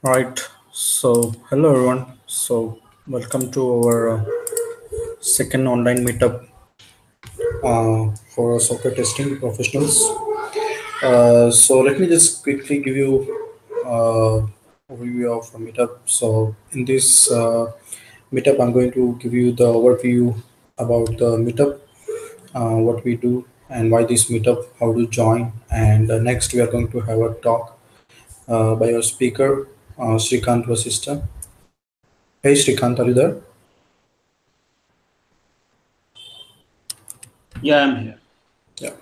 Right. So, hello everyone. So, welcome to our second online meetup for software testing professionals. So, let me just quickly give you overview of a meetup. So, in this meetup, I'm going to give you the overview about the meetup, what we do, and why this meetup, how to join. And next, we are going to have a talk by our speaker, ShriKant Vashishtha. Hey, Shrikant, are you there? Yeah, I'm here. Yeah.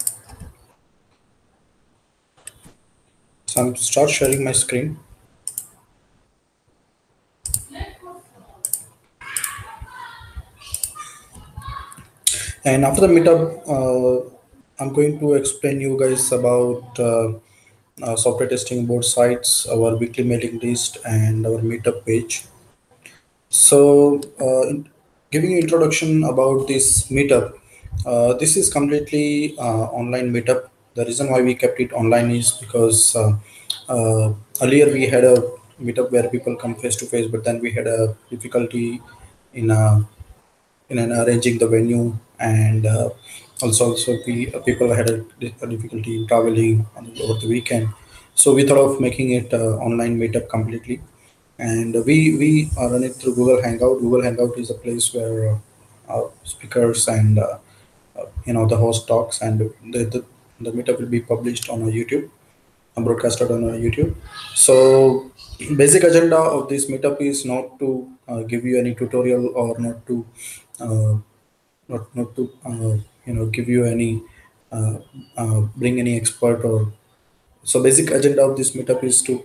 So I'm start sharing my screen. And after the meetup, I'm going to explain you guys about software testing board sites, our weekly mailing list, and our meetup page. So, giving you introduction about this meetup, this is completely online meetup. The reason why we kept it online is because earlier we had a meetup where people come face to face, but then we had a difficulty in arranging the venue, and also we people had a difficulty in traveling over the weekend. So we thought of making it online meetup completely, and we run it through Google Hangout. Google Hangout is a place where speakers and the host talks, and the meetup will be published on a YouTube, broadcasted on YouTube. So basic agenda of this meetup is not to give you any tutorial, or uh, not to give you any bring any expert. Or so basic agenda of this meetup is to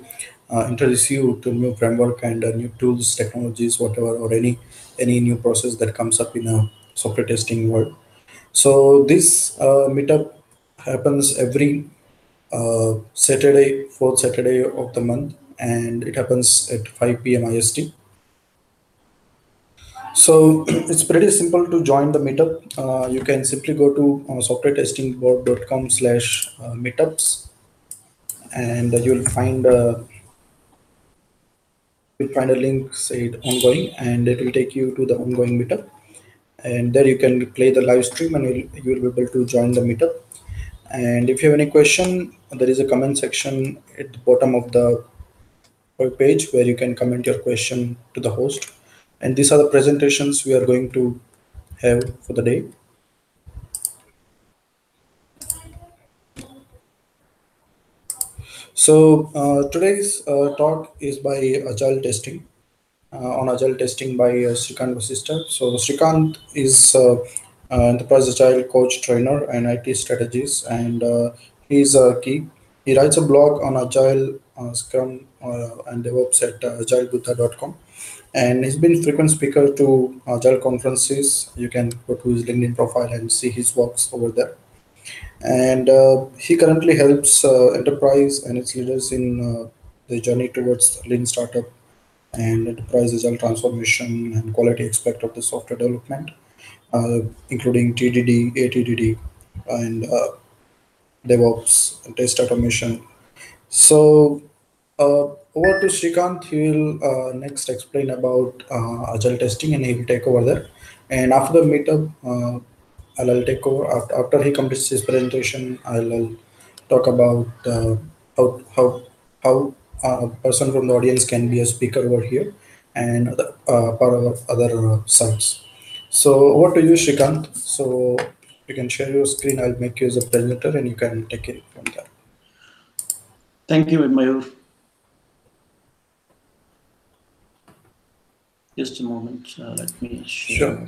introduce you to new framework and new tools, technologies, whatever, or any new process that comes up in a software testing world. So this meetup happens every Saturday, fourth Saturday of the month, and it happens at 5 p.m. IST. So it's pretty simple to join the meetup. You can simply go to softwaretestingboard.com/meetups, and you'll find a link said ongoing, and it will take you to the ongoing meetup. And there you can play the live stream, and you'll be able to join the meetup. And if you have any question, there is a comment section at the bottom of the page where you can comment your question to the host. And these are the presentations we are going to have for the day. So today's talk is by Agile Testing, on Agile Testing by ShriKant Vashishtha. So Shrikant is enterprise Agile coach, trainer, and IT strategist, and he's a key. He writes a blog on Agile, Scrum, and DevOps at agilebuddha.com. And he's been frequent speaker to Agile conferences. You can go to his LinkedIn profile and see his works over there. And he currently helps enterprise and its leaders in the journey towards lean startup and enterprise agile transformation and quality aspect of the software development, including TDD, ATDD, and DevOps, and test automation. So over to Shrikant. He will next explain about agile testing, and he will take over there. And after the meetup, I'll take over. After he completes his presentation, I'll talk about how a person from the audience can be a speaker over here, and part of other sites. So over to you, Shrikant. So you can share your screen. I'll make you as a presenter, and you can take it from there. Thank you, Mayur. Just a moment. Let me share. Sure.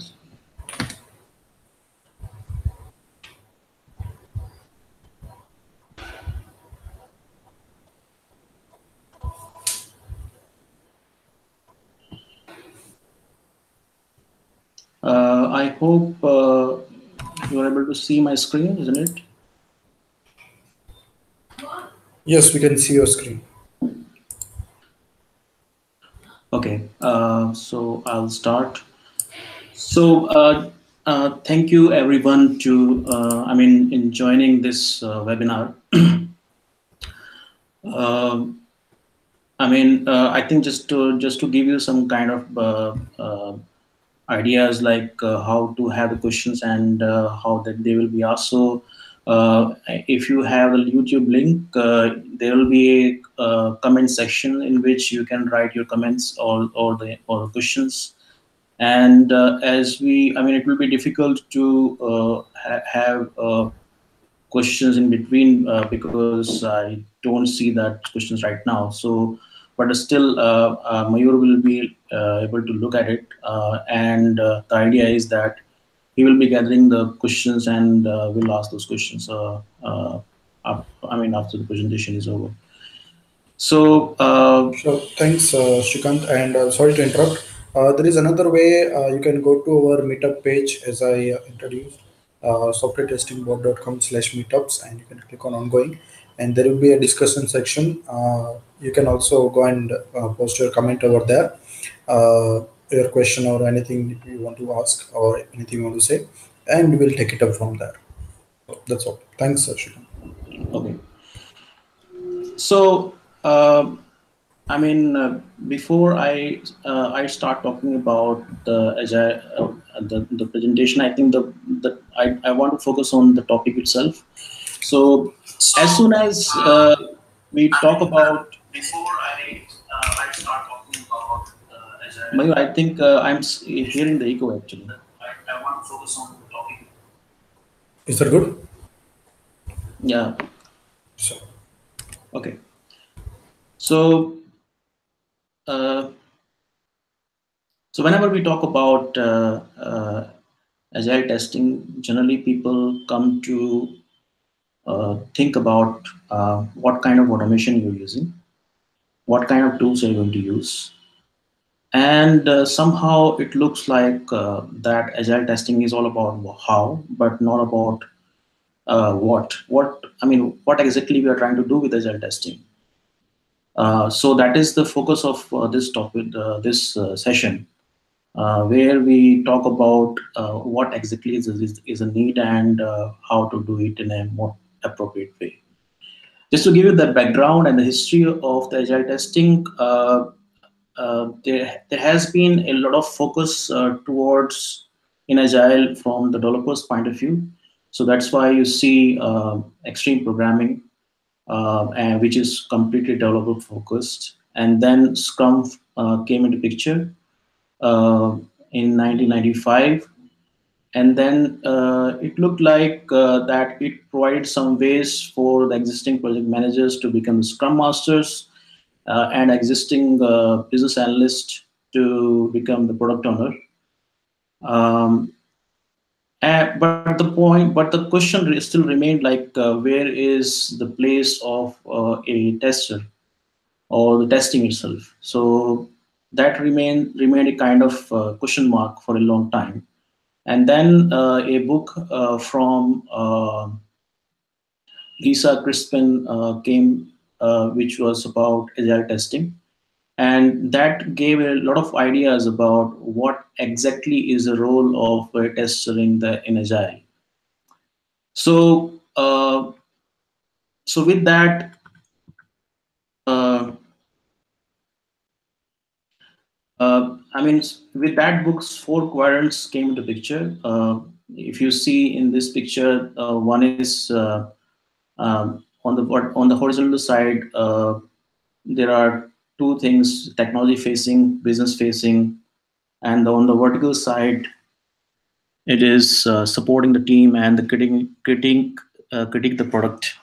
I hope you are able to see my screen, isn't it? Yes, we can see your screen. Okay, so I'll start. So thank you everyone in joining this webinar. I think just to give you some kind of ideas like how to have the questions and how that they will be asked. So if you have a YouTube link, there will be a comment section in which you can write your comments or the questions. And as we, it will be difficult to have questions in between because I don't see that questions right now. So, but still, Mayur will be able to look at it, and the idea is that he will be gathering the questions and will ask those questions. After the presentation is over. So, Sure. Thanks, Shrikant. And sorry to interrupt. There is another way you can go to our meetup page as I introduced, softwaretestingboard.com/meetups, and you can click on ongoing. And there will be a discussion section. You can also go and post your comment over there, your question or anything you want to ask or anything you want to say, and we'll take it up from there. That's all. Thanks, Shrikant. okay. So, before I start talking about the agile, the presentation, I think I want to focus on the topic itself. So, as soon as we talk about, I start talking about agile. Mayur, I think hearing the echo actually. I want to focus on the topic. Is that good? Yeah. So, Okay. So, uh, so whenever we talk about agile testing, generally people come to think about what kind of automation you're using, what kind of tools you're going to use. And somehow it looks like that agile testing is all about how, but not about what exactly we are trying to do with agile testing. So that is the focus of this topic, this session, where we talk about what exactly is a need and how to do it in a more appropriate way. Just to give you the background and the history of the agile testing, there has been a lot of focus towards in agile from the developers' point of view. So that's why you see extreme programming, and which is completely developer focused. And then Scrum came into picture in 1995, and then it looked like that it provided some ways for the existing project managers to become scrum masters and existing business analysts to become the product owner. um, but the question still remained like where is the place of a tester or the testing itself. So that remained a kind of question mark for a long time. And then a book from Lisa Crispin came, which was about agile testing, and that gave a lot of ideas about what exactly is the role of a tester in agile. So, with that, uh, with that book's four quadrants came into picture. If you see in this picture, one is on the horizontal side. There are two things: technology facing, business facing, and on the vertical side, it is supporting the team and the critique the product.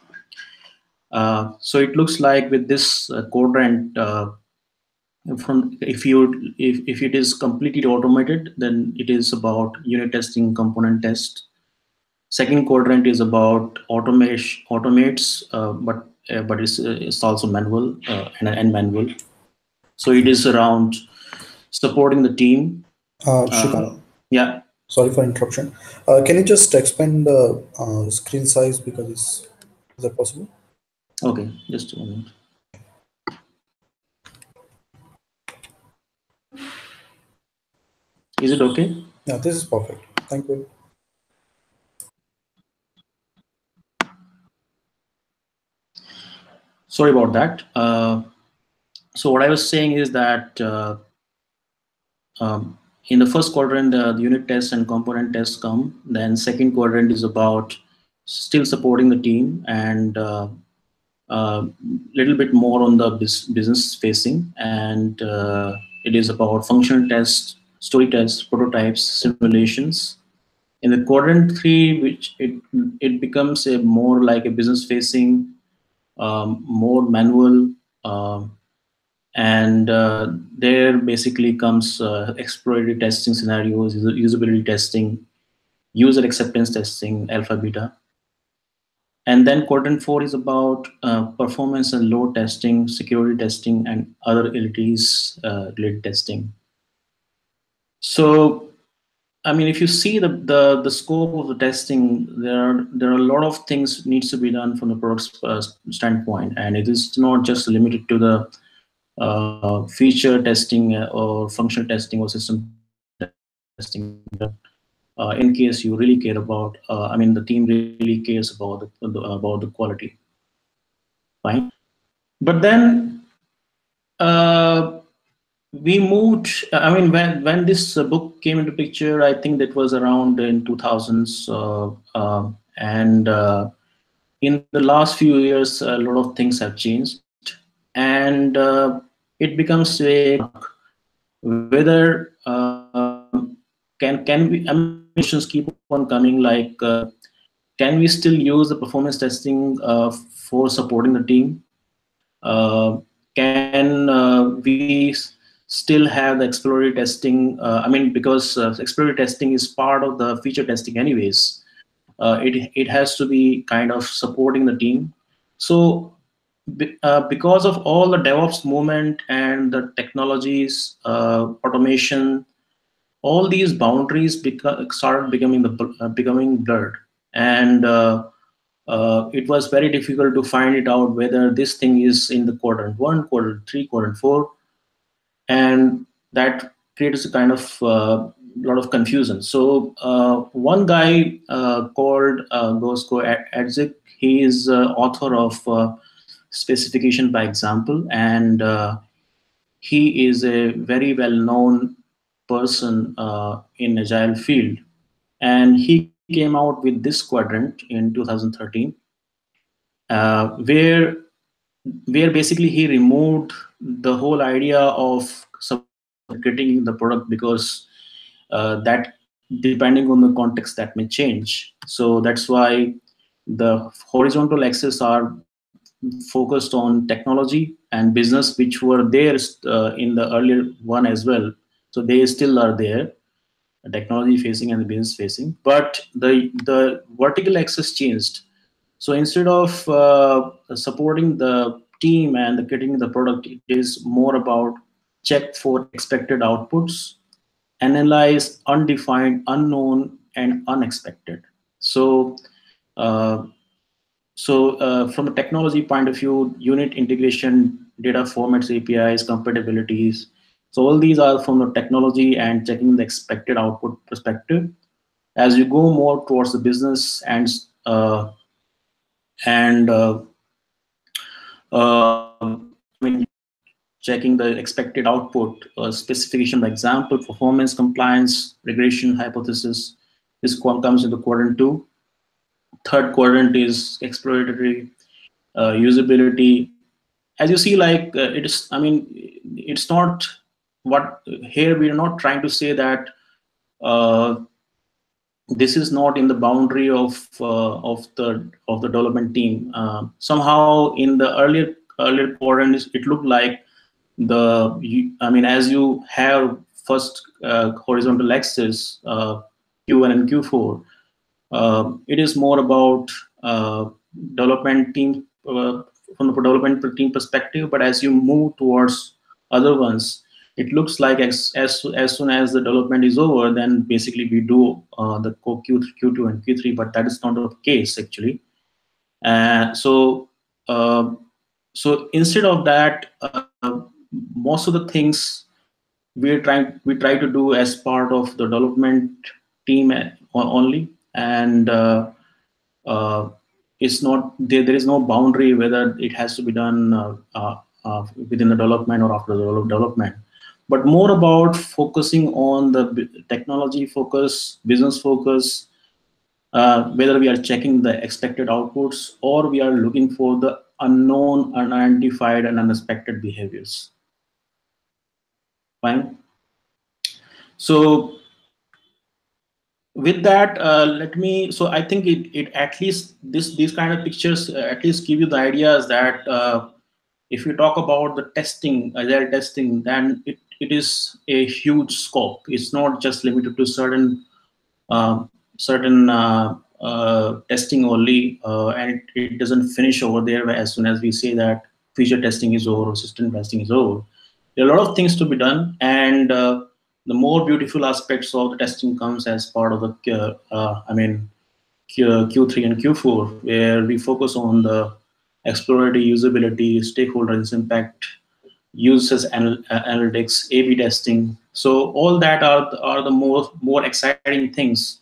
So it looks like with this quadrant, from if it is completely automated, then it is about unit testing, component test. Second quadrant is about automation automates, but it's also manual and manual. So it is around supporting the team. Shrikant, Yeah. sorry for interruption. Can you just expand the screen size because is that possible? Okay. Just a moment. Is it okay? Yeah, this is perfect. Thank you. Sorry about that. So what I was saying is that in the first quadrant, the unit tests and component tests come. Then second quadrant is about still supporting the team and little bit more on the business facing, and it is about functional tests, story tests, prototypes, simulations. In the quadrant three, which it becomes a more like a business facing, more manual, um, and there basically comes exploratory testing scenarios, usability testing, user acceptance testing, alpha beta. And then quadrant four is about performance and load testing, security testing, and other utilities related testing. So, I mean, if you see the scope of the testing, there are a lot of things needs to be done from the product's standpoint, and it is not just limited to the feature testing or functional testing or system testing. In case you really care about, I mean, the team really cares about the quality. Fine. But then uh, we moved. I mean, when this book came into picture, I think that was around in 2000s, and in the last few years, a lot of things have changed, and it becomes a whether can we. I mean, questions keep on coming like. Can we still use the performance testing for supporting the team? Can we still have the exploratory testing? I mean, because exploratory testing is part of the feature testing, anyways. It has to be kind of supporting the team. So, because of all the DevOps movement and the technologies, automation, all these boundaries started becoming blurred, and it was very difficult to find it out whether this thing is in the quadrant one, quadrant three, quadrant four, and that creates a kind of lot of confusion. So one guy called Gojko Adzik, he is author of Specification by Example, and he is a very well-known person in agile field, and he came out with this quadrant in 2013, where basically he removed the whole idea of critiquing the product, because that depending on the context that may change. So that's why the horizontal axes are focused on technology and business, which were there in the earlier one as well. So they still are there, technology facing and the business facing, but the vertical axis changed. So instead of supporting the team and the getting the product, it is more about check for expected outputs, analyze undefined, unknown, and unexpected. So uh, from a technology point of view, unit integration, data formats, APIs, compatibilities. So all these are from the technology and checking the expected output perspective. As you go more towards the business and I mean, checking the expected output, specification by example, performance, compliance, regression, hypothesis. This comes into quadrant two. Third quadrant is exploratory, usability. As you see, like it is. I mean, it's not what here we are not trying to say that uh, this is not in the boundary of the development team. Somehow in the earlier quadrant, it looked like I mean, as you have first horizontal axis, Q1 and Q4, it is more about development team from the development team perspective. But as you move towards other ones, it looks like as soon as the development is over, then basically we do the Q2 and Q3. But that is not the case actually. So so instead of that, most of the things we try to do as part of the development team only, and uh, it's not there is no boundary whether it has to be done within the development or after the development, but more about focusing on the technology focus, business focus, whether we are checking the expected outputs or we are looking for the unknown, unidentified, and unexpected behaviors. Fine. So with that, let me. So I think it at least these kind of pictures at least give you the ideas that if you talk about the testing, agile testing, then it is a huge scope. It's not just limited to uh, certain testing only, and it doesn't finish over there as soon as we say that feature testing is over or system testing is over. There are a lot of things to be done, and the more beautiful aspects of the testing comes as part of the Q3 and Q4, where we focus on the exploratory usability, stakeholder impact, uses analytics, A/B testing. So all that are the more exciting things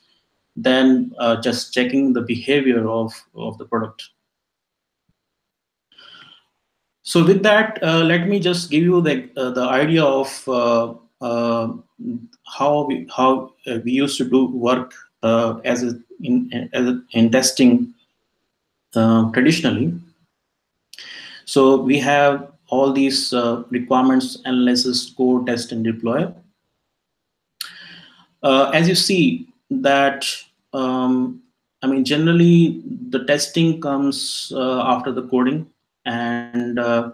than just checking the behavior of the product. So with that, let me just give you the idea of how we used to do work in testing traditionally. So we have all these requirements, analysis, code, test, and deploy. As you see that, generally the testing comes after the coding, and uh,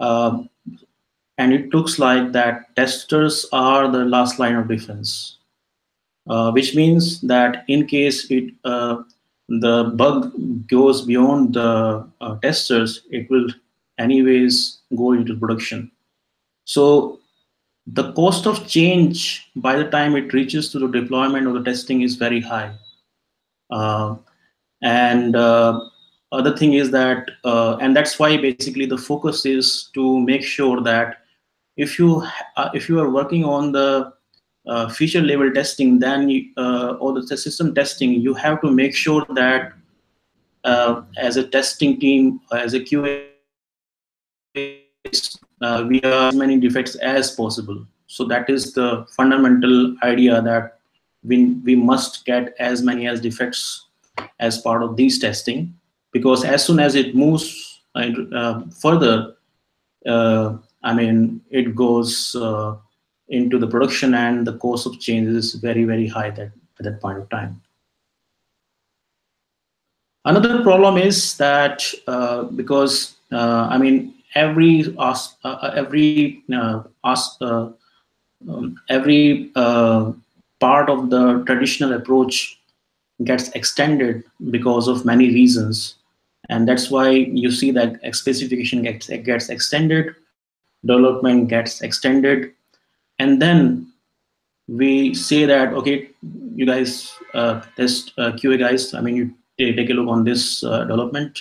and it looks like that testers are the last line of defense, which means that in case the bug goes beyond the testers, it will anyways go into production. So the cost of change by the time it reaches to the deployment or the testing is very high. Uh, and other thing is that, and that's why basically the focus is to make sure that if you are working on the feature level testing, then or the system testing, you have to make sure that as a testing team, as a QA, we are as many defects as possible. So that is the fundamental idea, that we must get as many as defects as part of these testing, because as soon as it moves further, it goes into the production, and the cost of change is very, very high at that point of time. Another problem is that because every part of the traditional approach gets extended because of many reasons, and that's why you see that specification gets extended, development gets extended, and then we say that, okay, you guys test QA guys, you take a look on this development,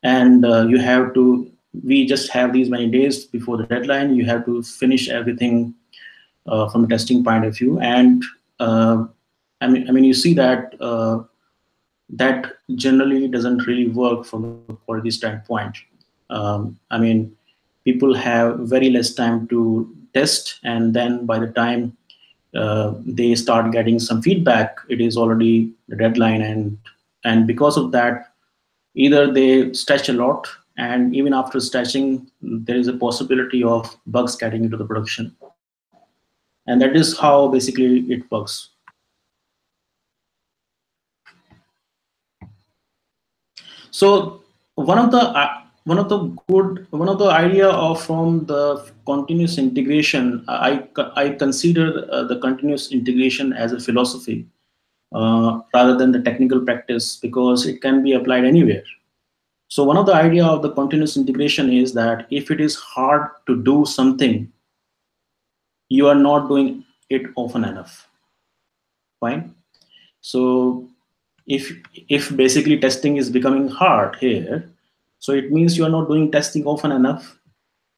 and you have to, we just have these many days before the deadline, you have to finish everything from a testing point of view. And you see that that generally doesn't really work from a quality standpoint. People have very less time to test, and then by the time they start getting some feedback, it is already the deadline, and because of that, either they stretch a lot, and even after stretching, there is a possibility of bugs getting into the production, and that is how basically it works. So one of the idea of from the continuous integration, I consider the continuous integration as a philosophy rather than the technical practice, because it can be applied anywhere. So one of the idea of the continuous integration is that if it is hard to do something, you are not doing it often enough. Fine. So if basically testing is becoming hard here, so it means you are not doing testing often enough,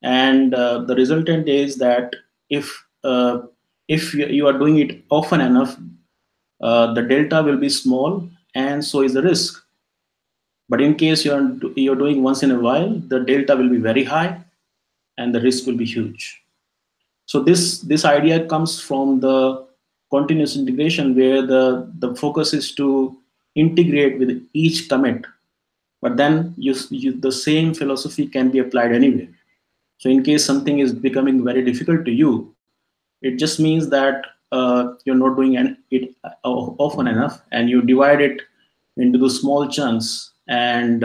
and the resultant is that if you are doing it often enough, the delta will be small, and so is the risk. But in case you're doing once in a while, the delta will be very high, and the risk will be huge. So this idea comes from the continuous integration, where the focus is to integrate with each commit, but then the same philosophy can be applied anywhere. So in case something is becoming very difficult to you, it just means that you're not doing it often enough, and you divide it into the small chunks, and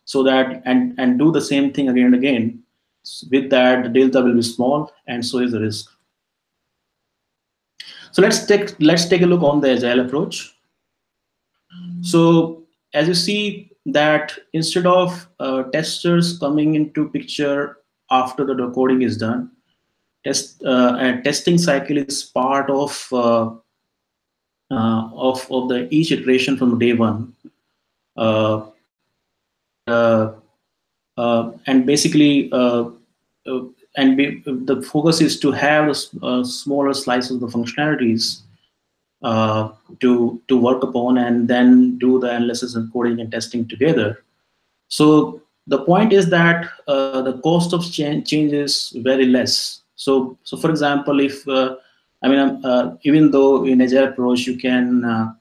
so that and do the same thing again and again. With that, the delta will be small, and so is the risk. So let's take a look on the agile approach. So as you see that instead of testers coming into picture after the coding is done, a testing cycle is part of the each iteration from day one, and basically the focus is to have smaller slices of the functionalities to work upon, and then do the analysis and coding and testing together. So the point is that the cost of change is very less. So for example, if even though in Agile approach you can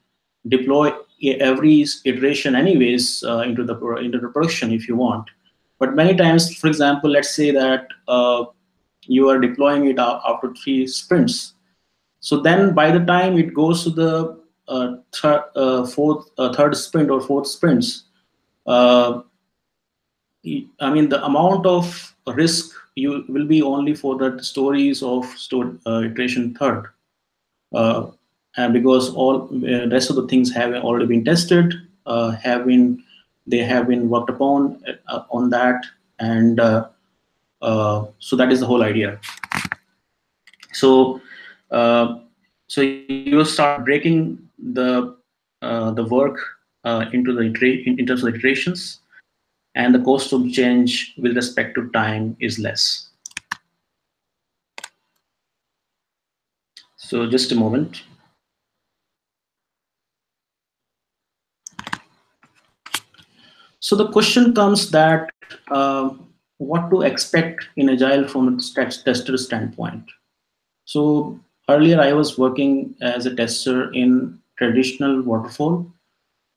deploy every iteration anyways into the production if you want, but many times, for example, let's say that you are deploying it after 3 sprints. So then by the time it goes to the third sprint or fourth sprints, uh, the amount of risk you will be only for the stories of iteration third, uh, and because all rest of the things have already been tested, they have been worked upon on that, and so that is the whole idea. So uh, so you start breaking the work in terms of iterations, and the cost of change with respect to time is less. So just a moment. So the question comes that what to expect in Agile from a tester standpoint. So earlier I was working as a tester in traditional Waterfall.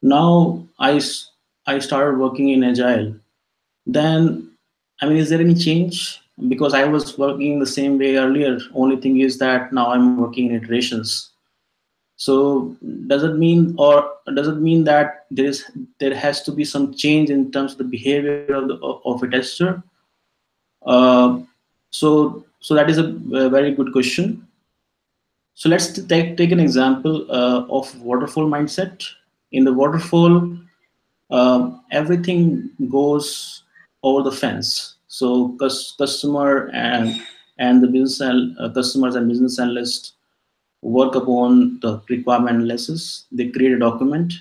Now I started working in Agile. Then, is there any change? Because I was working the same way earlier. Only thing is that now I'm working in iterations. So does it mean that there has to be some change in terms of the behavior of a tester? Uh, so that is a very good question. So let's take an example of waterfall mindset. In the waterfall, everything goes over the fence. So customer and the customers and business analysts work upon the requirement analysis. They create a document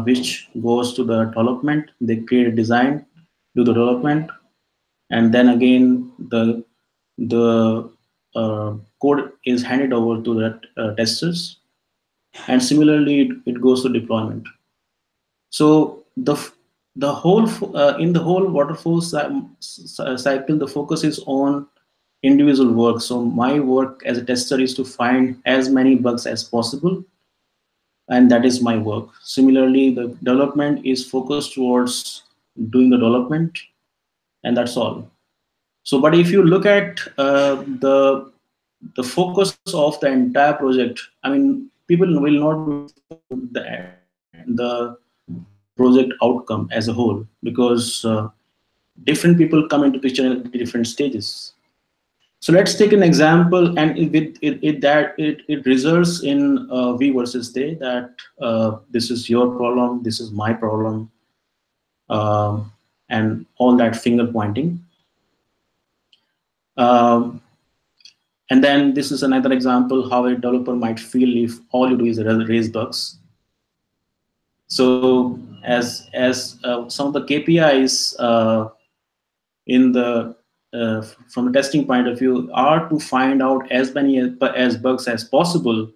which goes to the development. They create a design, do the development, and then again the code is handed over to the testers, and similarly it goes to deployment. So the whole in the whole waterfall cycle, the focus is on individual work. So my work as a tester is to find as many bugs as possible, and that is my work. Similarly, the development is focused towards doing the development, and that's all. So, but if you look at the focus of the entire project, people will not be focused on the project outcome as a whole, because different people come into picture at different stages. So let's take an example, and it results in we versus they, that this is your problem, this is my problem, and all that finger pointing. Um, and then this is another example how a developer might feel if all you do is raise bugs. So as some of the KPIs in the from a testing point of view are to find out as many as bugs as possible.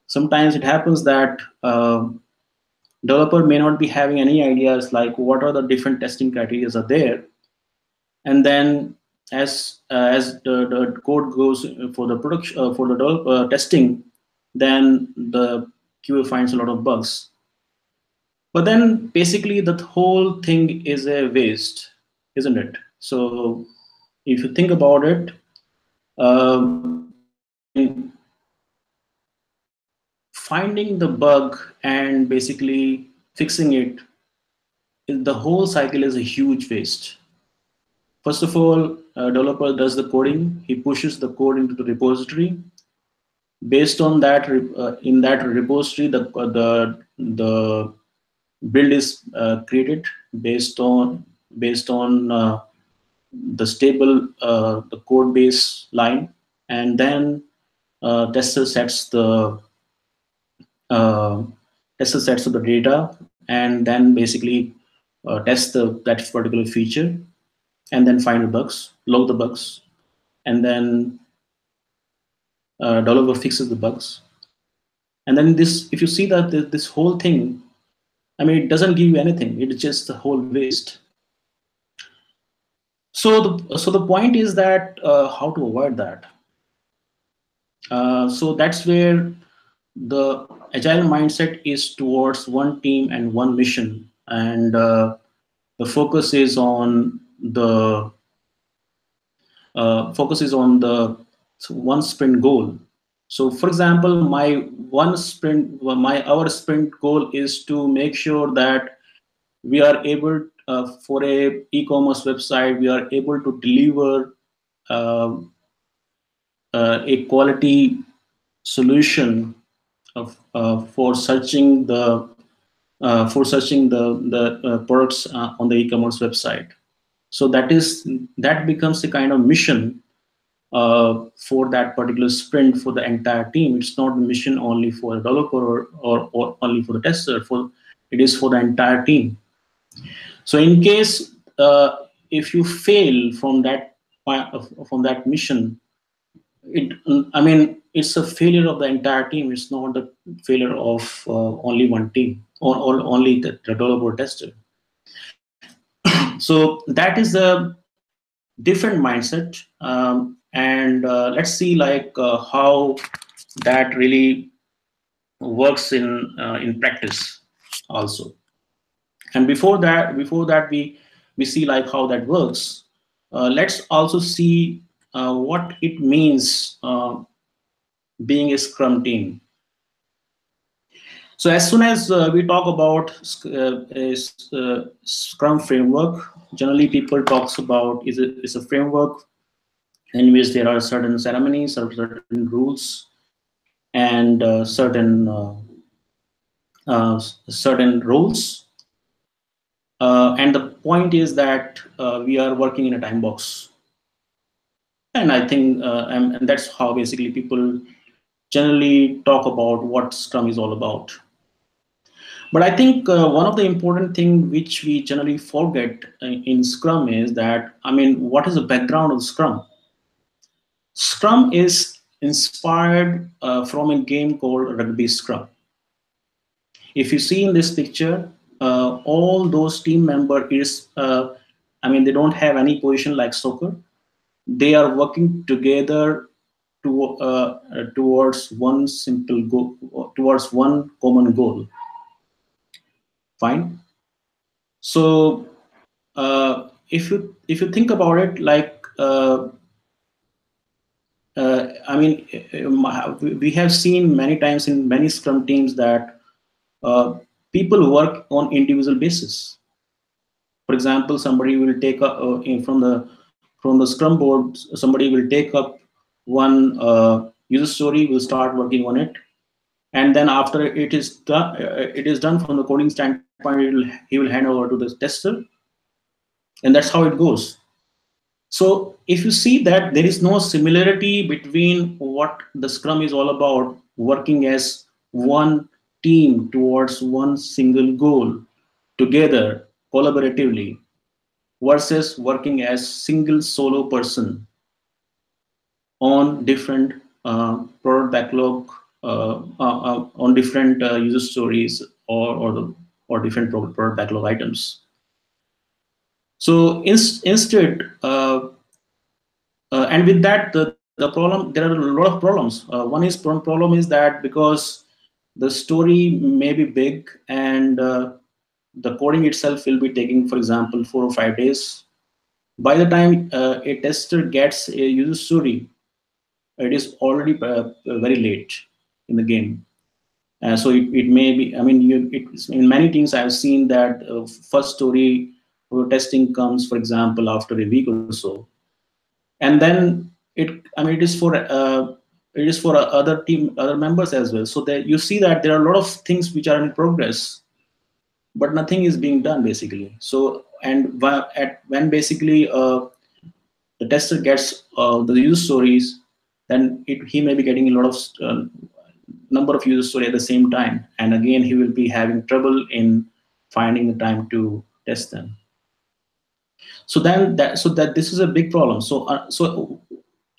Sometimes it happens that developer may not be having any ideas like what are the different testing criteria are there, and then as the code goes for the production for the testing, then the QA finds a lot of bugs. But then basically the whole thing is a waste, isn't it? So if you think about it, I mean, finding the bug and basically fixing it, the whole cycle is a huge waste. First of all, a developer does the coding, he pushes the code into the repository. Based on that, in that repository, the build is created based on the stable the code base line, and then tester sets the uh, tester sets of the data, and then basically test that particular feature, and then find the bugs, log the bugs, and then developer fixes the bugs. And then this, if you see that this whole thing, I mean, it doesn't give you anything. It's just the whole waste. So the point is that how to avoid that. So that's where the agile mindset is towards one team and one mission, and the focus is on the one sprint goal. So for example, my our sprint goal is to make sure that we are able for a e-commerce website, we are able to deliver uh, a quality solution of, for searching the products on the e-commerce website. So that becomes a kind of mission for that particular sprint for the entire team. It's not a mission only for a developer or only for the tester. It is for the entire team. So in case if you fail from that mission, I mean, it's a failure of the entire team. It's not the failure of only one team or only the developer tester. So that is a different mindset, and let's see like how that really works in practice also. And before that we see like how that works. Let's also see what it means being a Scrum team. So as soon as we talk about Scrum framework, generally people talks about is a framework in which there are certain ceremonies or certain rules and certain roles. And the point is that we are working in a time box, and I think and that's how basically people generally talk about what Scrum is all about. But I think one of the important thing which we generally forget in Scrum is that, I mean, what is the background of Scrum? Scrum is inspired from a game called Rugby Scrum. If you see in this picture, all those team members I mean, they don't have any position like soccer. They are working together towards one simple goal, towards one common goal. Fine. So if you think about it, like I mean, we have seen many times in many Scrum teams that people work on individual basis. For example, somebody will take up from the Scrum board. Somebody will take up one user story, will start working on it, and then after it is done from the coding standpoint, he will hand over to the tester, and that's how it goes. So if you see that there is no similarity between what the Scrum is all about, working as one team towards one single goal together collaboratively, versus working as single solo person on different product backlog, on different user stories or different product backlog items. So instead, And with that, the problem, there are a lot of problems. One problem is that because the story may be big and the coding itself will be taking, for example, 4 or 5 days. By the time a tester gets a user story, it is already very late in the game. So it may be, I mean, in many teams I've seen that first story for testing comes, for example, after a week or so, and then I mean, it is for other members as well. So that you see that there are a lot of things which are in progress, but nothing is being done basically. So and when basically the tester gets the user stories, then he may be getting a lot of number of user story at the same time, and again he will be having trouble in finding the time to test them. So that this is a big problem. So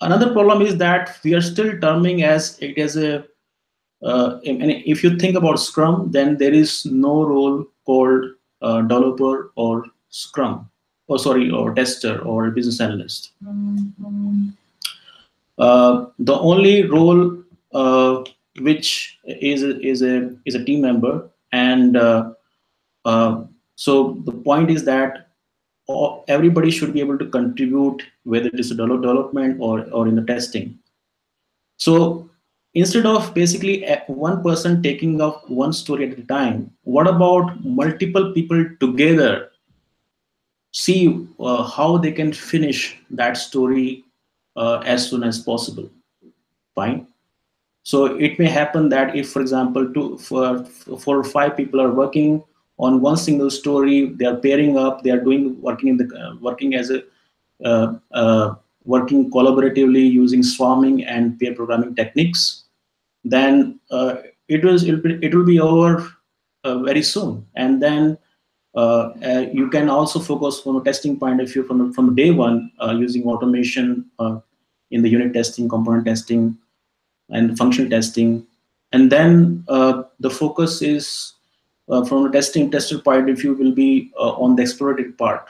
another problem is that we are still terming as it as a and if you think about Scrum, then there is no role called developer or Scrum, or sorry, or tester or business analyst. The only role which is a team member, and so the point is that everybody should be able to contribute, whether it is a development or in the testing. So instead of basically one person taking up one story at a time, what about multiple people together see how they can finish that story as soon as possible? Fine. So it may happen that if, for example, 4 or 5 people are working on one single story, they are pairing up, they are working as a working collaboratively using swarming and pair programming techniques, then it will be over very soon. And then you can also focus from a testing point of view from day one using automation in the unit testing, component testing, and functional testing. And then the focus is from a tester point of view will be on the exploratory part.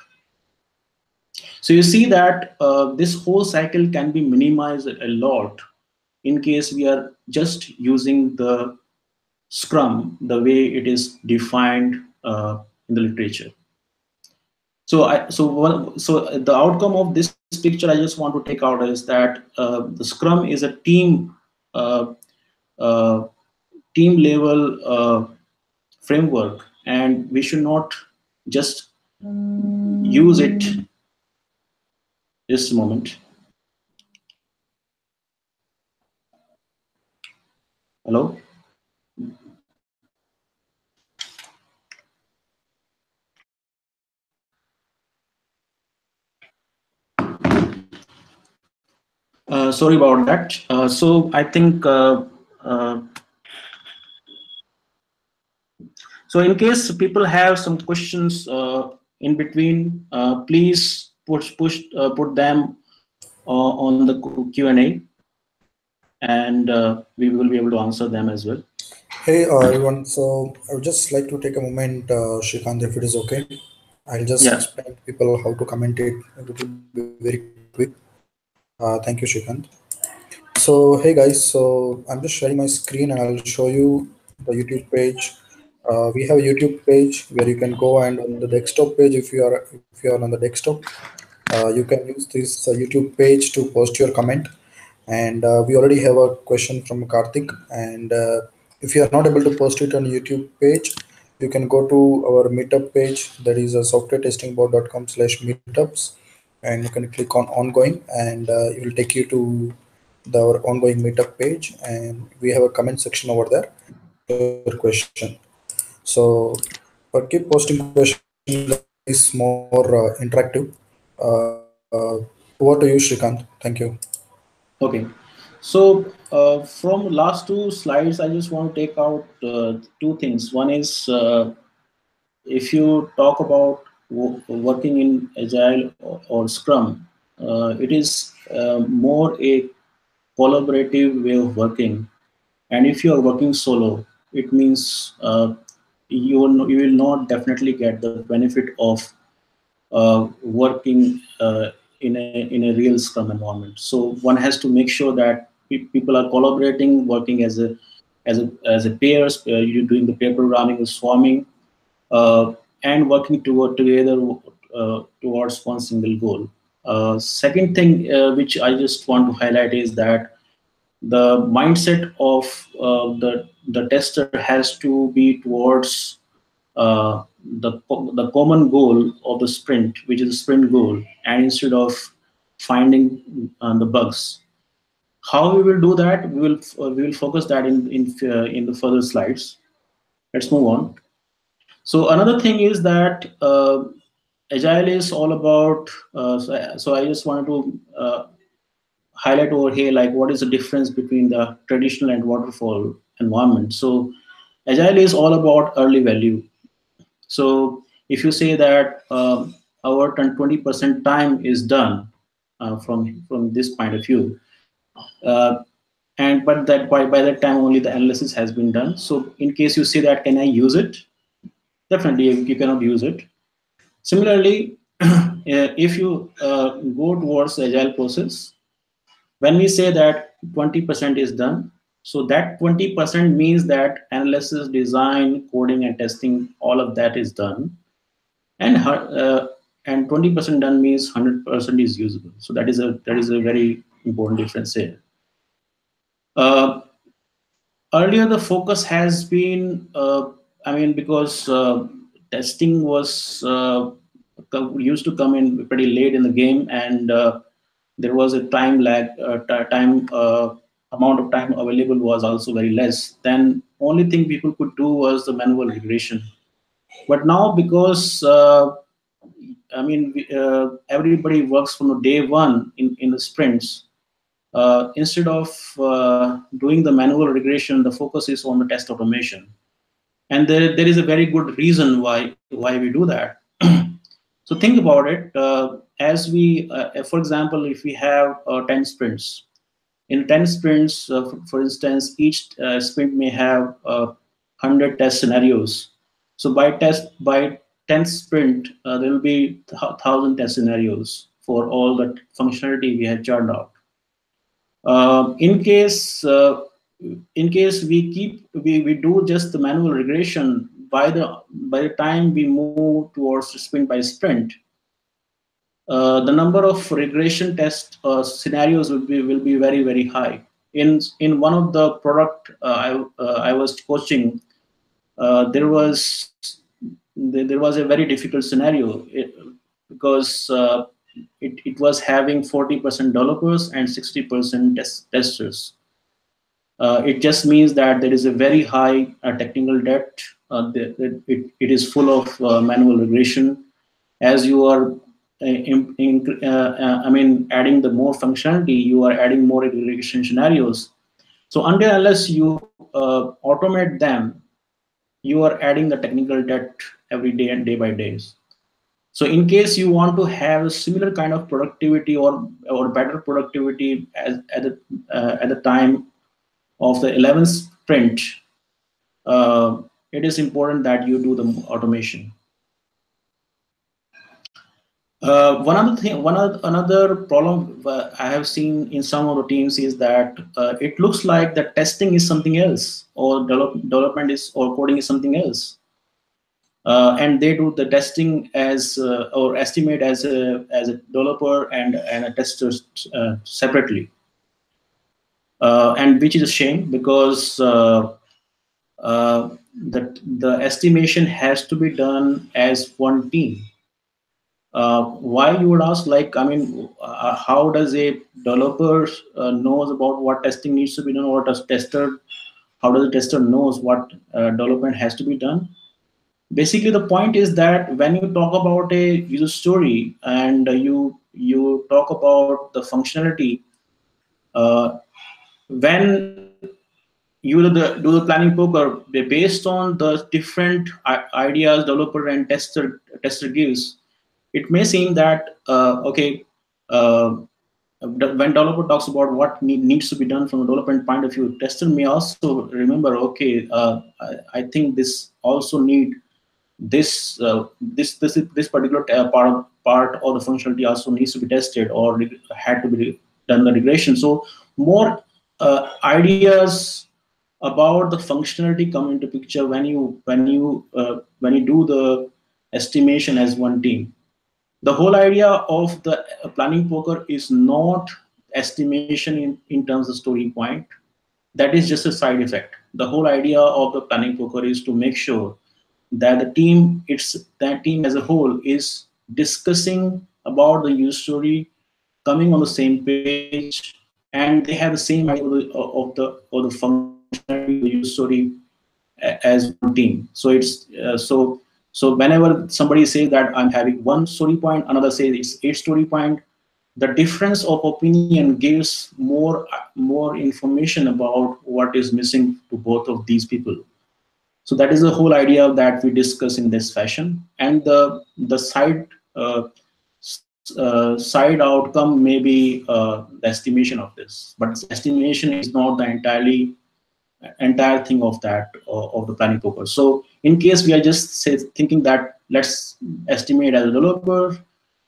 So you see that this whole cycle can be minimized a lot in case we are just using the Scrum the way it is defined in the literature. So the outcome of this picture I just want to take out is that the Scrum is a uh, uh, team level framework, and we should not just use it. Just a moment. Hello. Sorry about that. So I think uh, so. In case people have some questions in between, please put them on the Q&A, and we will be able to answer them as well. Hey everyone, so I would just like to take a moment, Shrikant, if it is okay. I'll just Yeah. explain to people how to comment it. It will be very quick. Thank you, Shrikant. So, hey guys, so I'm just sharing my screen and I'll show you the YouTube page. We have a YouTube page where you can go, and on the desktop page, if you are on the desktop, you can use this YouTube page to post your comment. And we already have a question from Karthik. And if you are not able to post it on YouTube page, you can go to our meetup page, that is softwaretestingboard.com/meetups, and you can click on ongoing, and it will take you to our ongoing meetup page, and we have a comment section over there. Post your question. So, but keep posting question, guys, more interactive. Uh, Over to you, Shrikant. Thank you. Okay. So from last two slides, I just want to take out two things. One is if you talk about working in Agile or Scrum, it is more a collaborative way of working. And if you are working solo, it means you will not definitely get the benefit of working in a real Scrum environment. So one has to make sure that people are collaborating, working as a pairs. You're doing the pair programming, or swarming, and working together towards one single goal. Second thing which I just want to highlight is that the mindset of the tester has to be towards the common goal of the sprint, which is the sprint goal, and instead of finding the bugs. How we will do that? We will focus that in the further slides. Let's move on. So another thing is that agile is all about. So I just wanted to highlight over here, like what is the difference between the traditional and waterfall environment. So agile is all about early value. So if you say that our 20% time is done from this point of view, uh, and but that by that time only the analysis has been done. So in case you say that, can I use it? Definitely you cannot use it. Similarly, if you go towards the agile process, when we say that 20% is done, so that 20% means that analysis, design, coding, and testing, all of that is done, and and 20% done means 100% is usable. So that is a very important difference here. Uh, Earlier, the focus has been, because testing was used to come in pretty late in the game, and there was a time lag, time amount of time available was also very less. Then only thing people could do was the manual regression. But now, because everybody works from the day one in the sprints, instead of doing the manual regression, the focus is on the test automation. And there is a very good reason why we do that. So think about it. For example, if we have 10 sprints, in 10 sprints, for instance, each sprint may have 100 test scenarios. So by 10th sprint, there will be 1,000 test scenarios for all the functionality we have churned out. Uh, in case uh, in case we do just the manual regression, by the time we move towards sprint by sprint, the number of regression test scenarios will be very high. In one of the product I was coaching, there was a very difficult scenario, because it was having 40% developers and 60% testers. It just means that there is a very high technical debt. It is full of manual regression. As you are adding the more functionality, you are adding more regression scenarios. So unless you automate them, you are adding the technical debt every day and day by days. So in case you want to have a similar kind of productivity or better productivity at the time of the 11th sprint, it is important that you do the automation. Another problem I have seen in some of the teams is that it looks like that testing is something else, or development is, or coding is something else, and they do the testing as or estimate as a developer and a tester separately, and which is a shame, because the estimation has to be done as one team. Why, you would ask? Like, how does a developer knows about what testing needs to be done, or does tester? How does the tester knows what development has to be done? Basically, the point is that when you talk about a user story, and you talk about the functionality, uh, when you do the planning poker based on the different ideas developer and tester gives, it may seem that okay, uh, when developer talks about what needs to be done from a development point of view, tester may also remember, okay, I think this also need this particular part of part or the functionality also needs to be tested or had to be done the regression. So more ideas about the functionality come into picture when you do the estimation as one team. The whole idea of the planning poker is not estimation in terms of story point. That is just a side effect. The whole idea of the planning poker is to make sure that that team as a whole is discussing about the user story, coming on the same page, and they have the same idea of the functionality of the user story as one team. So so whenever somebody says that I'm having one story point, another says it's 8 story point, the difference of opinion gives more information about what is missing to both of these people. So that is the whole idea that we discuss in this fashion, and the side outcome may be the estimation of this, but estimation is not the entire thing of that of the planning poker. So in case we are just thinking that let's estimate as a developer,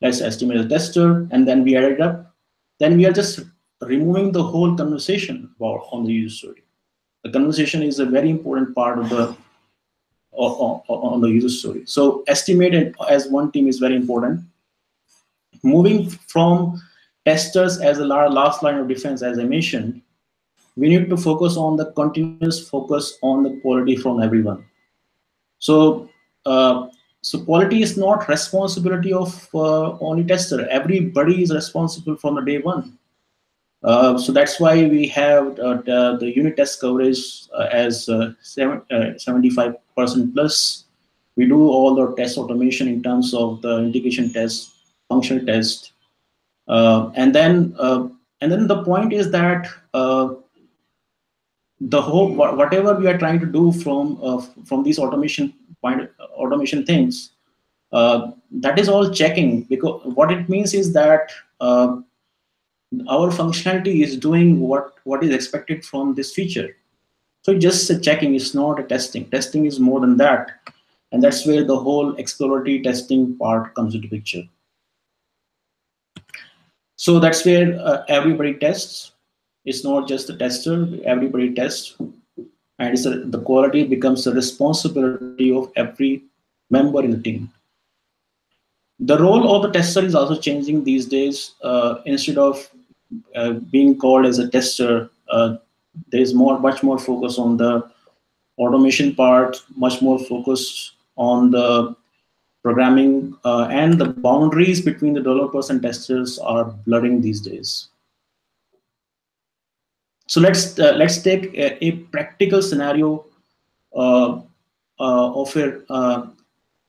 let's estimate as a tester, and then we add it up, then we are just removing the whole conversation about on the user story. The conversation is a very important part of the on the user story. So estimated as one team is very important. Moving from testers as a last line of defense, as I mentioned, we need to focus on the continuous focus on the quality from everyone. So so quality is not responsibility of only tester. Everybody is responsible from the day one. So that's why we have the unit test coverage as 75% plus. We do all the test automation in terms of the integration test, functional test, and then the point is that the whole whatever we are trying to do from these automation things, that is all checking, because what it means is that our functionality is doing what is expected from this feature. So just a checking is not a testing. Testing is more than that, and that's where the whole exploratory testing part comes into picture. So that's where everybody tests. It's not just the tester, everybody tests, and the quality becomes the responsibility of every member in the team. The role of the tester is also changing these days. Instead of being called as a tester, there is much more focus on the automation part, much more focus on the programming, and the boundaries between the developers and testers are blurring these days. So let's take a practical scenario of a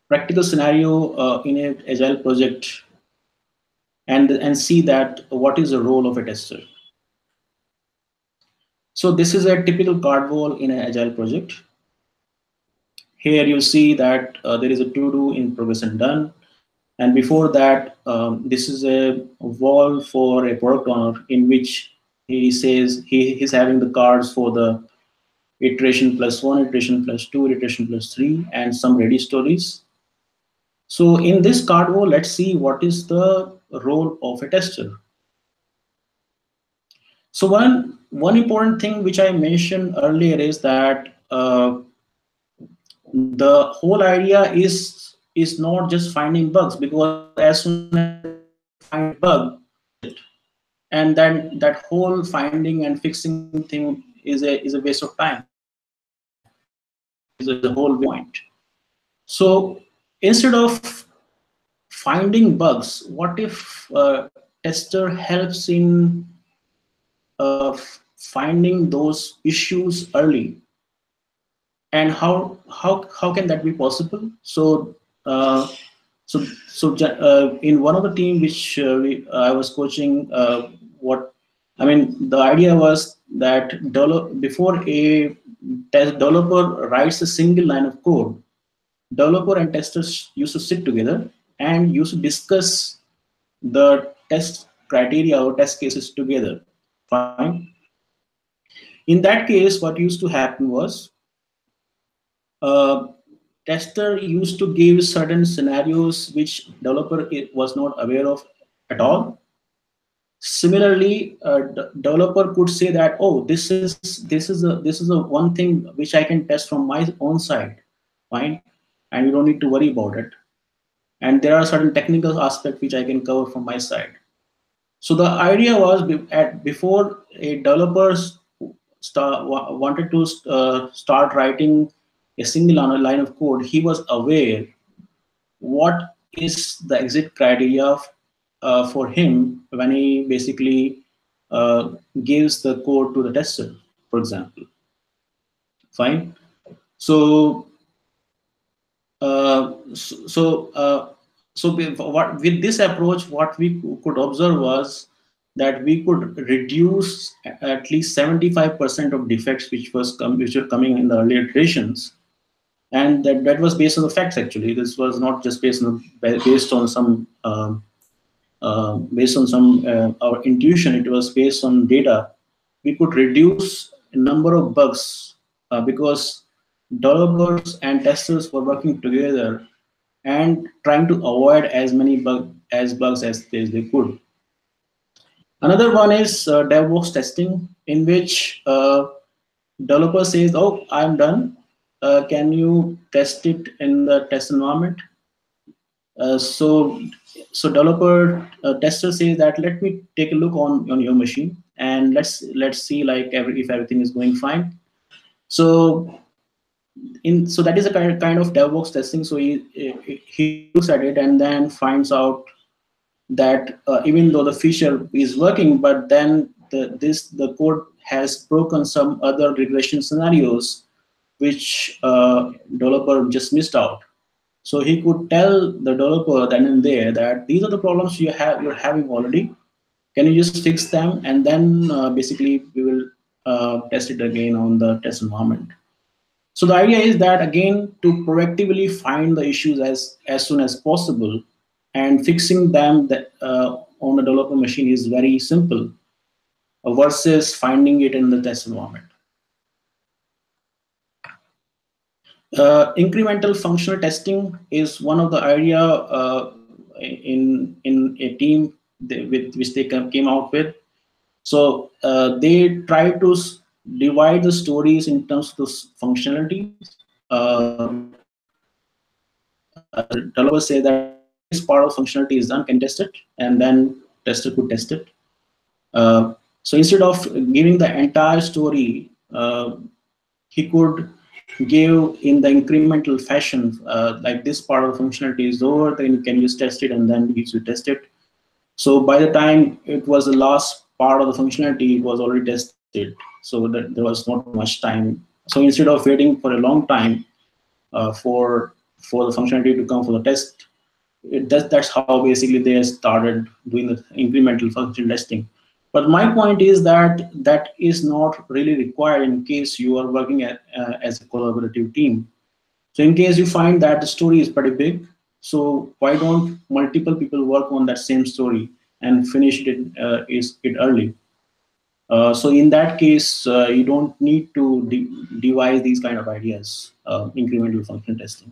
practical scenario in an agile project, and see that what is the role of a tester. So this is a typical card wall in an agile project. Here you see that there is a to-do in progress and done. And before that, this is a wall for a product owner in which he says he's having the cards for the iteration +1, iteration +2, iteration +3, and some ready stories. So in this card wall, let's see what is the role of a tester. So one important thing which I mentioned earlier is that the whole idea is not just finding bugs, because as soon as you find a bug, and then that whole finding and fixing thing is a waste of time, is a whole point. So instead of finding bugs, what if tester helps in finding those issues early? And how can that be possible? So in one of the team which I was coaching, the idea was that before a developer writes a single line of code, developer and testers used to sit together and used to discuss the test criteria or test cases together. Fine. In that case, what used to happen was tester used to give certain scenarios which developer was not aware of at all. Similarly, developer could say that, oh, this is a one thing which I can test from my own side, fine, and you don't need to worry about it. And there are certain technical aspects which I can cover from my side. So the idea was before a developer wanted to start writing a single line of code, he was aware what is the exit criteria for him when he basically gives the code to the tester, for example. Fine. So with this approach, what we could observe was that we could reduce at least 75% of defects which were coming in the earlier iterations, and that was based on the facts. Actually, this was not just based on some our intuition. It was based on data. We could reduce a number of bugs because developers and testers were working together and trying to avoid as many bugs as they could. Another one is DevOps testing, in which developer says, "Oh, I'm done. Can you test it in the test environment?" So developer tester says that, let me take a look on your machine and let's see like if everything is going fine. So so that is a kind of DevOps testing. So he looks at it and then finds out that even though the feature is working, but then the code has broken some other regression scenarios which developer just missed out. So he could tell the developer then and there that these are the problems you're having already. Can you just fix them, and then basically we will test it again on the test environment. So the idea is that, again, to proactively find the issues as soon as possible, and fixing them on a developer machine is very simple versus finding it in the test environment. Incremental functional testing is one of the idea in a team with which they came out with. So they try to divide the stories in terms of the functionalities. Developers say that if this part of functionality is done, can test it, and then tester could test it. So instead of giving the entire story, he could give in the incremental fashion, like this part of the functionality is over, then can you test it, and then he should test it. So by the time it was the last part of the functionality, it was already tested. So that there was not much time. So instead of waiting for a long time for the functionality to come for the test, that's how basically they started doing the incremental functional testing. But my point is that that is not really required in case you are working as a collaborative team. So in case you find that the story is pretty big, so why don't multiple people work on that same story and finish it early? So in that case, you don't need to devise these kind of ideas, incremental functional testing.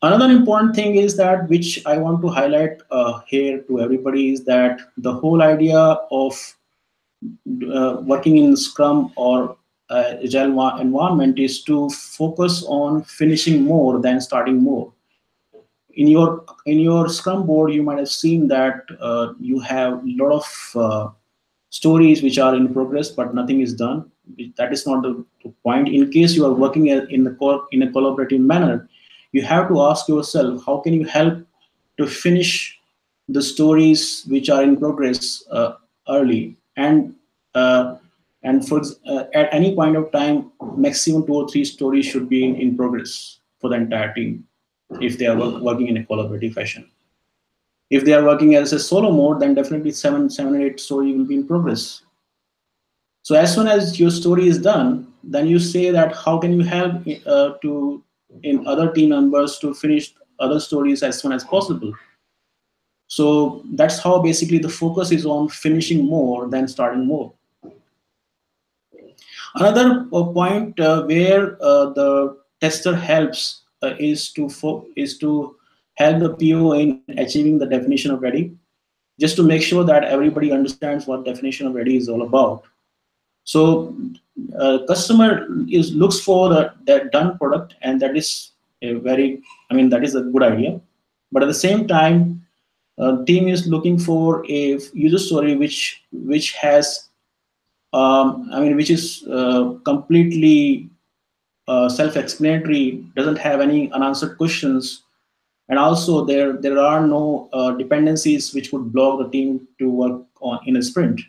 Another important thing is that, which I want to highlight here to everybody, is that the whole idea of working in Scrum or Agile environment is to focus on finishing more than starting more. In your Scrum board, you might have seen that you have a lot of stories which are in progress, but nothing is done. That is not the point. In case you are working in a collaborative manner, you have to ask yourself, how can you help to finish the stories which are in progress early, and at any point of time, maximum 2 or 3 stories should be in progress for the entire team if they are working in a collaborative fashion. If they are working as a solo mode, then definitely 7 or 8 stories will be in progress. So as soon as your story is done, then you say that how can you help in other team members to finish other stories as soon as possible. So that's how basically the focus is on finishing more than starting more. Another point where the tester helps is to help the PO in achieving the definition of ready, just to make sure that everybody understands what definition of ready is all about. So customer looks for that done product, and that is that is a good idea. But at the same time, team is looking for a user story which has which is completely self-explanatory, doesn't have any unanswered questions, and also there are no dependencies which would block the team to work on in a sprint.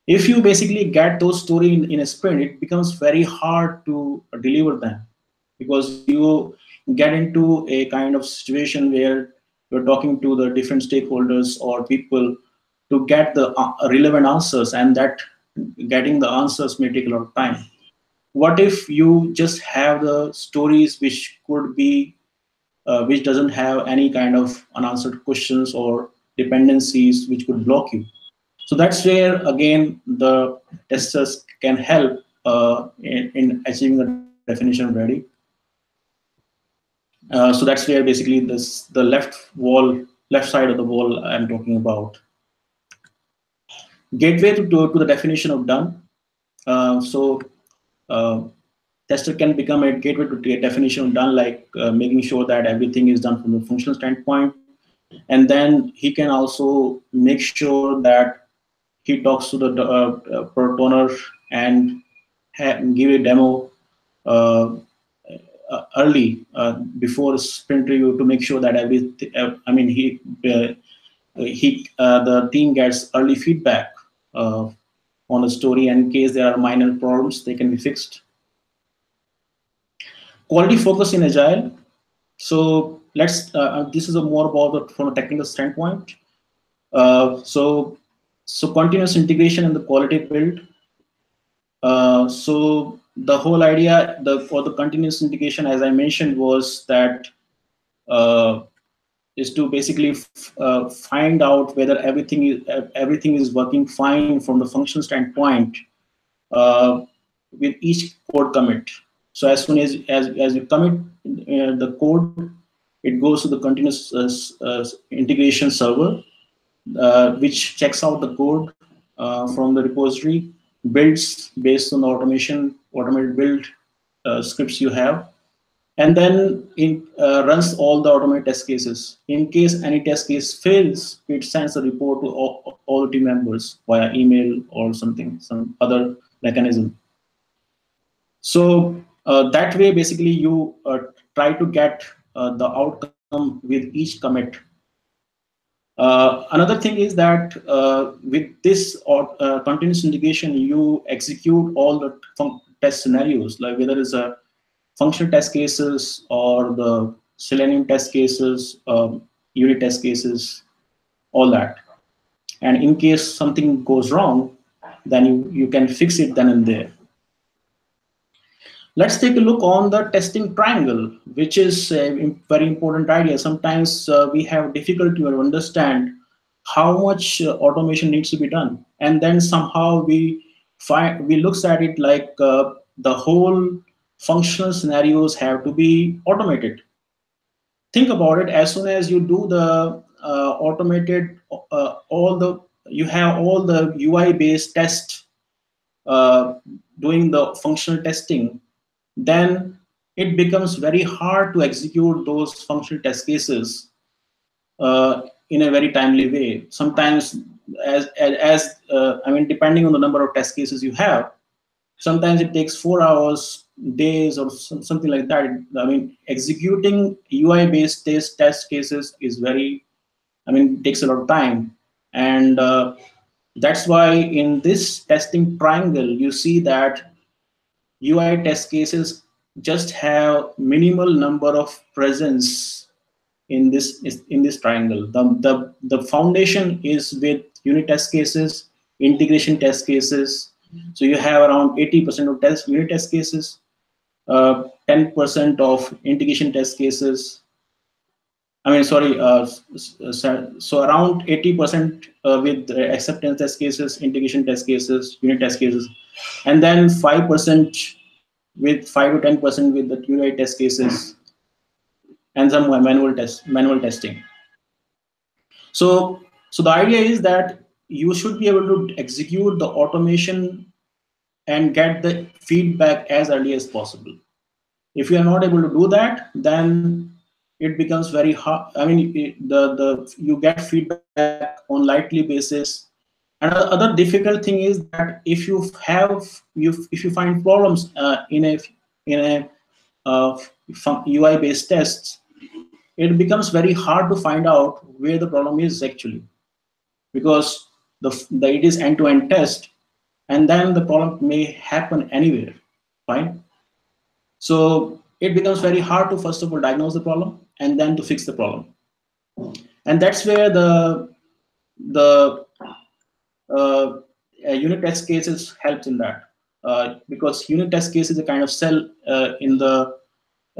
If you basically get those story in a sprint, it becomes very hard to deliver them, because you get into a kind of situation where you're talking to the different stakeholders or people to get the relevant answers, and that getting the answers may take a lot of time. What if you just have the stories which could be which doesn't have any kind of unanswered questions or dependencies which could block you? So that's where again the testers can help in achieving the definition of ready. So that's where basically the left side of the wall I'm talking about. Gateway to the definition of done. So uh, tester can become a gateway to a definition of done, like making sure that everything is done from the functional standpoint, and then he can also make sure that he talks to the product owner and give a demo uh, early before sprint review, to make sure that everything. The team gets early feedback on the story, and in case there are minor problems, they can be fixed. Quality focus in agile. So let's. This is more about from a technical standpoint. So continuous integration and the quality build. So the whole idea for the continuous integration, as I mentioned, was that uh, is to basically find out whether everything is working fine from the function standpoint uh, with each code commit. So as soon as you commit the code, it goes to the continuous integration server, which checks out the code from the repository, builds based on the automated build scripts you have, and then it runs all the automated test cases. In case any test case fails, it sends a report to all team members via email or some other mechanism. So that way, basically, you try to get the outcome with each commit. Another thing is that with this continuous integration, you execute all the test scenarios, like whether it's a functional test cases or the Selenium test cases, unit test cases, all that. And in case something goes wrong, then you can fix it then and there. Let's take a look on the testing triangle, which is a very important idea. Sometimes we have difficulty to understand how much automation needs to be done, and then somehow we looks at it like the whole functional scenarios have to be automated. Think about it. As soon as you do the automated, all the you have all the UI based test uh, doing the functional testing, then it becomes very hard to execute those functional test cases in a very timely way. Sometimes, depending on the number of test cases you have, sometimes it takes 4 hours, days, or something like that. I mean, executing UI-based test cases is takes a lot of time, and that's why in this testing triangle, you see that UI test cases just have minimal number of presence in this triangle. The foundation is with unit test cases, integration test cases. So you have around 80% of unit test cases, 10% of integration test cases. So around 80% with acceptance test cases, integration test cases, unit test cases, and then 5% with 5 to 10% with the UI test cases and some manual testing. So the idea is that you should be able to execute the automation and get the feedback as early as possible. If you are not able to do that, then it becomes very hard. I mean, you get feedback on lightly basis. And other difficult thing is that if you find problems in a UI based tests, it becomes very hard to find out where the problem is actually, because it is end-to-end test, and then the problem may happen anywhere, fine. So it becomes very hard to first of all diagnose the problem and then to fix the problem, and that's where the unit test cases helps in that, because unit test case is a kind of cell in the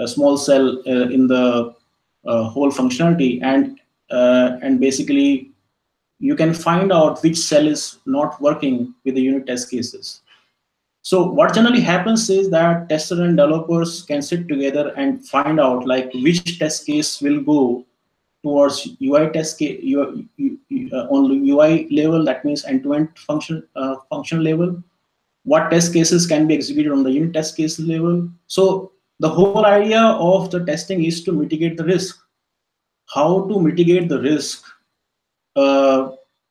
small cell in the whole functionality, and basically you can find out which cell is not working with the unit test cases. So what generally happens is that testers and developers can sit together and find out like which test case will go towards UI test case on the UI level, that means end-to-end function level. What test cases can be executed on the unit test case level. So the whole idea of the testing is to mitigate the risk. How to mitigate the risk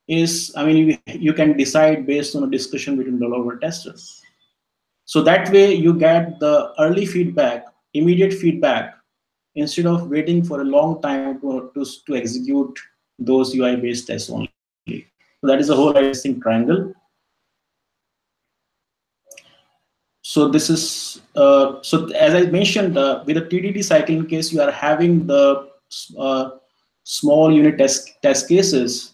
is, I mean, you can decide based on a discussion between developer and testers. So that way you get the early feedback, immediate feedback, instead of waiting for a long time to execute those UI based tests only. So that is the whole idea testing triangle. So this is so as I mentioned, with the TDD cycle, in case you are having the small unit test cases,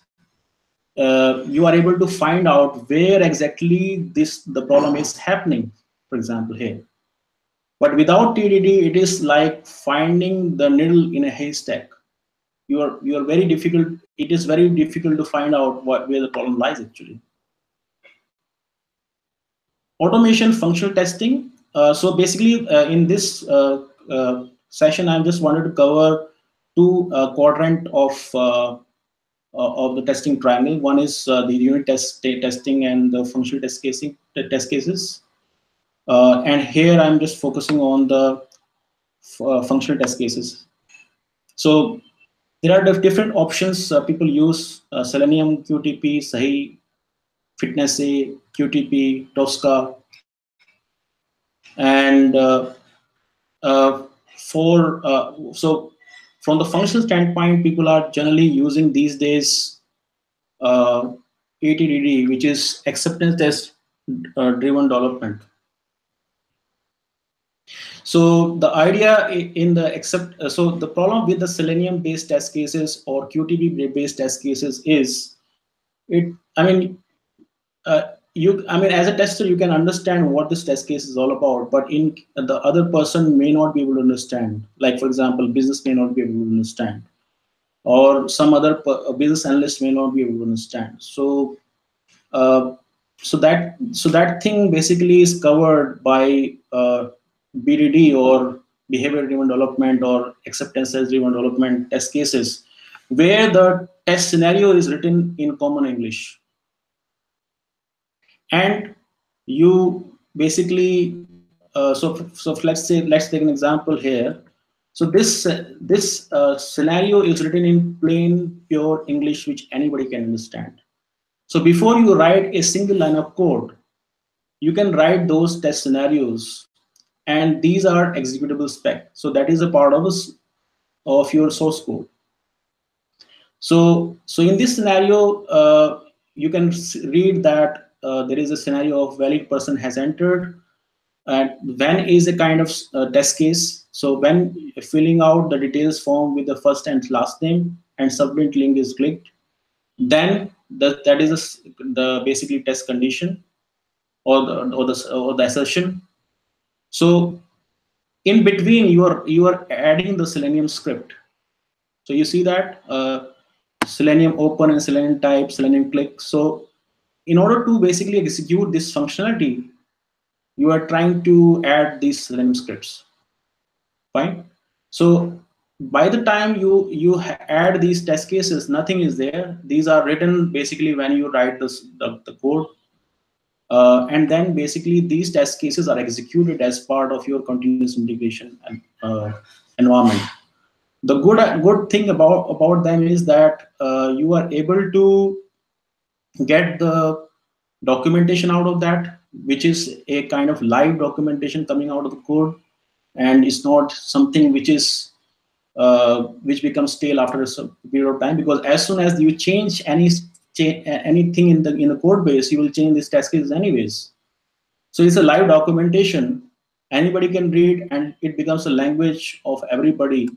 you are able to find out where exactly the problem is happening, for example here. But without TDD, it is like finding the needle in a haystack. You are very difficult. It is very difficult to find out where the problem lies actually. Automation functional testing. So basically, in this session, I just wanted to cover two quadrant of the testing triangle. One is the unit testing and the functional test cases. And here I'm just focusing on the functional test cases. So there are different options people use: Selenium, QTP, Sahi, Fitness A, QTP, Tosca, and so from the functional standpoint, people are generally using these days ATDD, which is acceptance test driven development. So the idea in the so the problem with the Selenium based test cases or QTP based test cases is I mean as a tester you can understand what this test case is all about, but the other person may not be able to understand. Like for example, business may not be able to understand, or some other business analyst may not be able to understand. So so that thing basically is covered by BDD or behavior driven development or acceptance test driven development test cases, where the test scenario is written in common English, and you basically so let's take an example here. So this scenario is written in plain pure English which anybody can understand. So before you write a single line of code, you can write those test scenarios, and these are executable spec. So that is a part of your source code. So in this scenario, you can read that there is a scenario of valid person has entered, and when is a kind of test case. So when filling out the details form with the first and last name and submit link is clicked, then that is the basically test condition or the assertion. So in between you are adding the Selenium script. So you see that Selenium open and Selenium type, Selenium click. So in order to basically execute this functionality, you are trying to add these Selenium scripts. Fine. So by the time you add these test cases, nothing is there. These are written basically when you write the code, and then basically these test cases are executed as part of your continuous integration environment. The good thing about them is that you are able to get the documentation out of that, which is a kind of live documentation coming out of the code, and it's not something which becomes stale after a period of time, because as soon as you change anything in the code base, you will change these test cases anyways. So it's a live documentation, anybody can read, and it becomes a language of everybody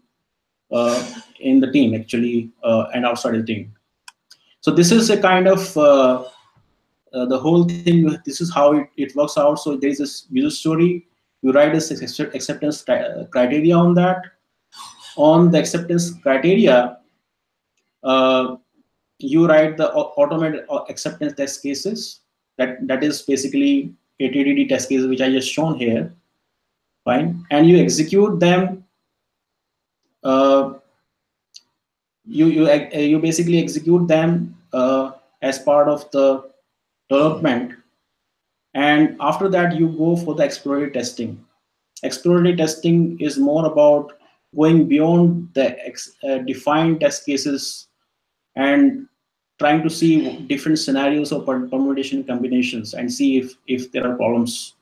in the team actually, and outside the team. So this is a kind of the whole thing. This is how it works out. So there is this user story. You write this acceptance criteria on that. On the acceptance criteria, uh, you write the automated acceptance test cases. That is basically ATDD test cases, which I just shown here. Fine, and you execute them. Uh, you basically execute them as part of the development, and after that you go for the exploratory testing. Exploratory testing is more about going beyond the defined test cases and trying to see different scenarios of permutation combinations and see if there are problems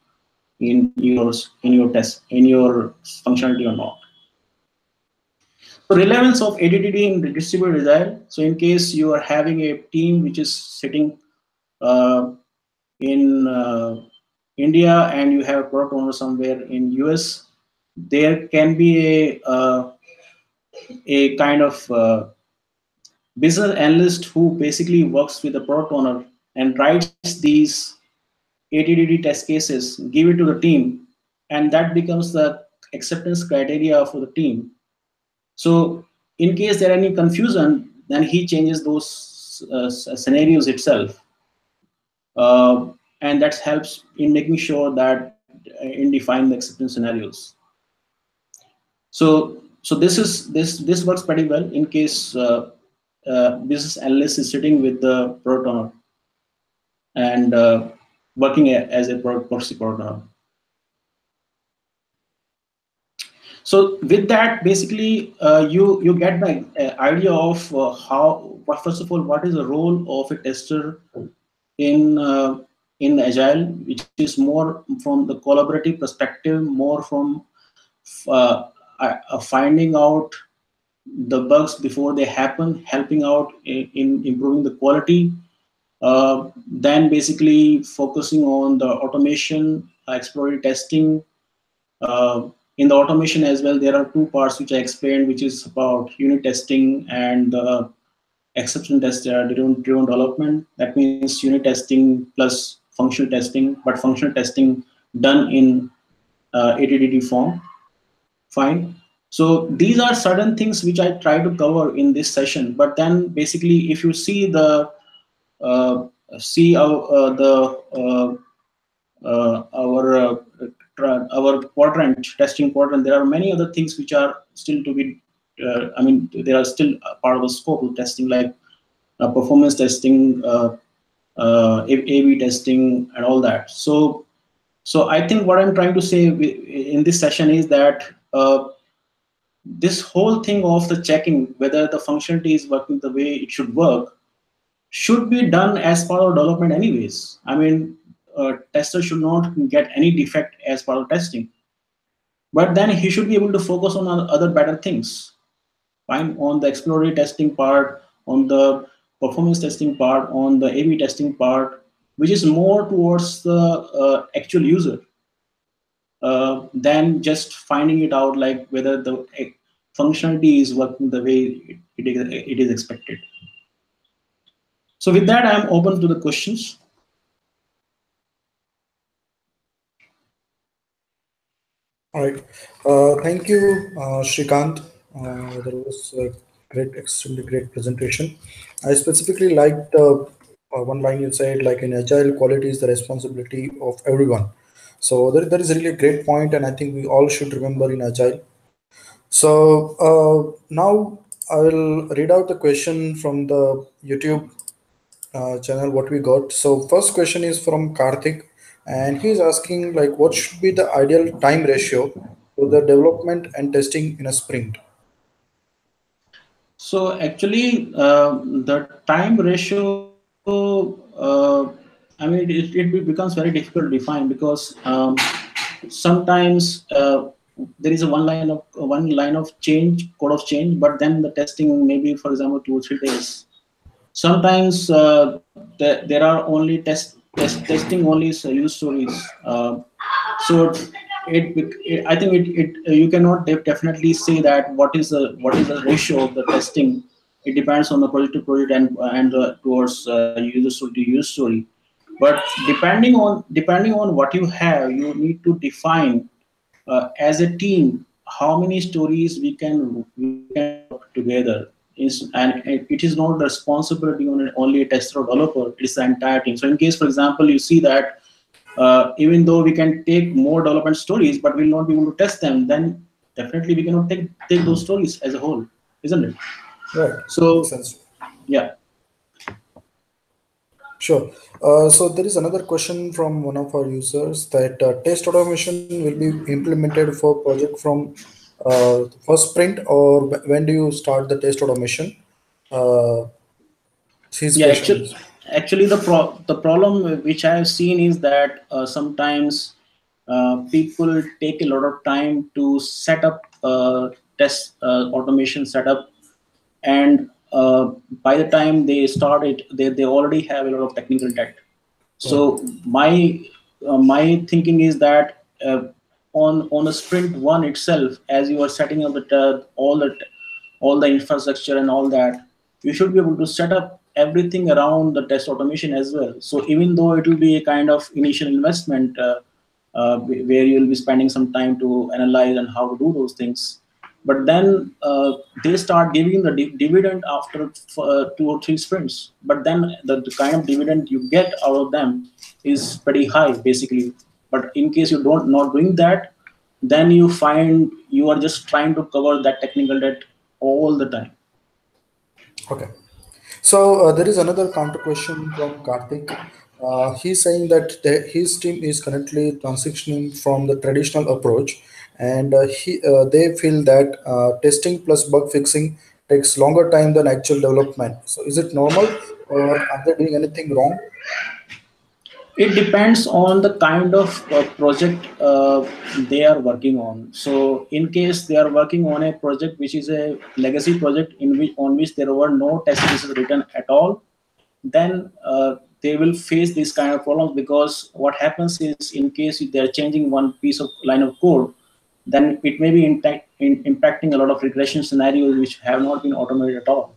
in your test, in your functionality or not. So relevance of ATDD in distributed agile. So in case you are having a team which is sitting uh, in India and you have a product owner somewhere in US, there can be a kind of business analyst who basically works with the product owner and writes these ATDD test cases, give it to the team, and that becomes the acceptance criteria for the team. So in case there are any confusion, then he changes those scenarios itself, and that helps in making sure that in defining the acceptance scenarios. So this works pretty well in case business analyst is sitting with the product owner and working as a proxy product owner. So with that, basically, you get the idea of how. First of all, what is the role of a tester in Agile, which is more from the collaborative perspective, more from finding out the bugs before they happen, helping out in improving the quality. Then basically focusing on the automation, exploratory testing. In the automation as well, there are two parts which I explained, which is about unit testing and exception test driven development. That means unit testing plus functional testing, but functional testing done in ATDD form. Fine. So these are certain things which I try to cover in this session. But then basically, if you see the our quadrant testing quadrant, there are many other things which are still to be. I mean, they are still part of the scope of testing, like performance testing, A/B testing, and all that. So I think what I'm trying to say in this session is that this whole thing of the checking whether the functionality is working the way it should be done as part of development anyways. I mean, tester should not get any defect as part of testing, but then he should be able to focus on other better things. Fine, on the exploratory testing part, on the performance testing part, on the A/B testing part, which is more towards the actual user than just finding it out like whether the functionality is working the way it is expected. So with that, I'm open to the questions. All right. Thank you, Shrikant. That was a great, extremely great presentation. I specifically liked one line you said, like in agile, quality is the responsibility of everyone. So that is really a great point, and I think we all should remember in Agile. So now I will read out the question from the YouTube channel what we got. So first question is from Karthik, and he's asking like what should be the ideal time ratio to the development and testing in a sprint. So actually, the time ratio, I mean, it becomes very difficult to define because sometimes there is a one line of change, code of change, but then the testing maybe, for example, 2 or 3 days. Sometimes there are only testing only use stories. So I think you cannot definitely say that what is the ratio of the testing. It depends on the project to project and towards user story to user story. But depending on what you have, you need to define as a team how many stories we can work together is, and it is not the responsibility on only a tester or developer, it is the entire team. So in case, for example, you see that even though we can take more development stories but we'll not be able to test them, then definitely we cannot take those stories as a whole, isn't it? Right, makes So sense. yeah. Sure. So there is another question from one of our users that test automation will be implemented for project from first sprint, or when do you start the test automation? Uh, his Yeah, question actually, is. actually the problem which I have seen is that sometimes people take a lot of time to set up test automation setup, and by the time they start it, they already have a lot of technical debt. Right. So my thinking is that on a sprint one itself, as you are setting up all the infrastructure and all that, you should be able to set up everything around the test automation as well. So even though it will be a kind of initial investment where you will be spending some time to analyze and how to do those things, but then they start giving the dividend after 2 or 3 sprints. But then the kind of dividend you get out of them is pretty high, basically. But in case you don't not doing that, then you find you are just trying to cover that technical debt all the time. Okay. So there is another counter question from Karthik. He's saying that his team is currently transitioning from the traditional approach, and they feel that testing plus bug fixing takes longer time than actual development. So is it normal, or are they doing anything wrong? It depends on the kind of project they are working on. So in case they are working on a project which is a legacy project on which there were no test cases written at all, then they will face this kind of problems, because what happens is, in case they are changing one piece of line of code, then it may be impacting a lot of regression scenarios which have not been automated at all.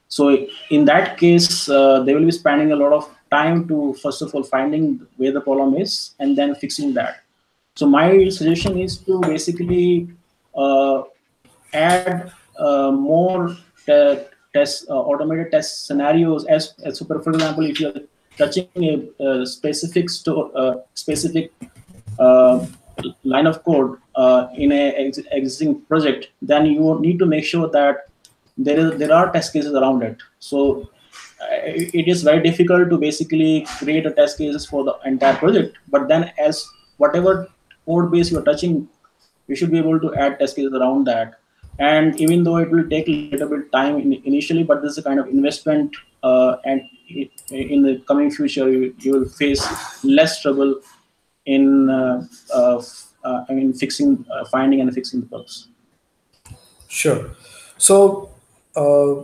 So in that case, they will be spending a lot of time to first of all finding where the problem is and then fixing that. So my suggestion is to basically uh, add more automated test scenarios. As super, for example, if you're touching a specific uh, line of code in a existing project, then you need to make sure that there are test cases around it. So it is very difficult to basically create a test cases for the entire project. But then, as whatever code base you're touching, you should be able to add test cases around that. And even though it will take a little bit time initially, but this is a kind of investment, and in the coming future, you will face less trouble in fixing, finding and fixing the bugs. Sure. So uh,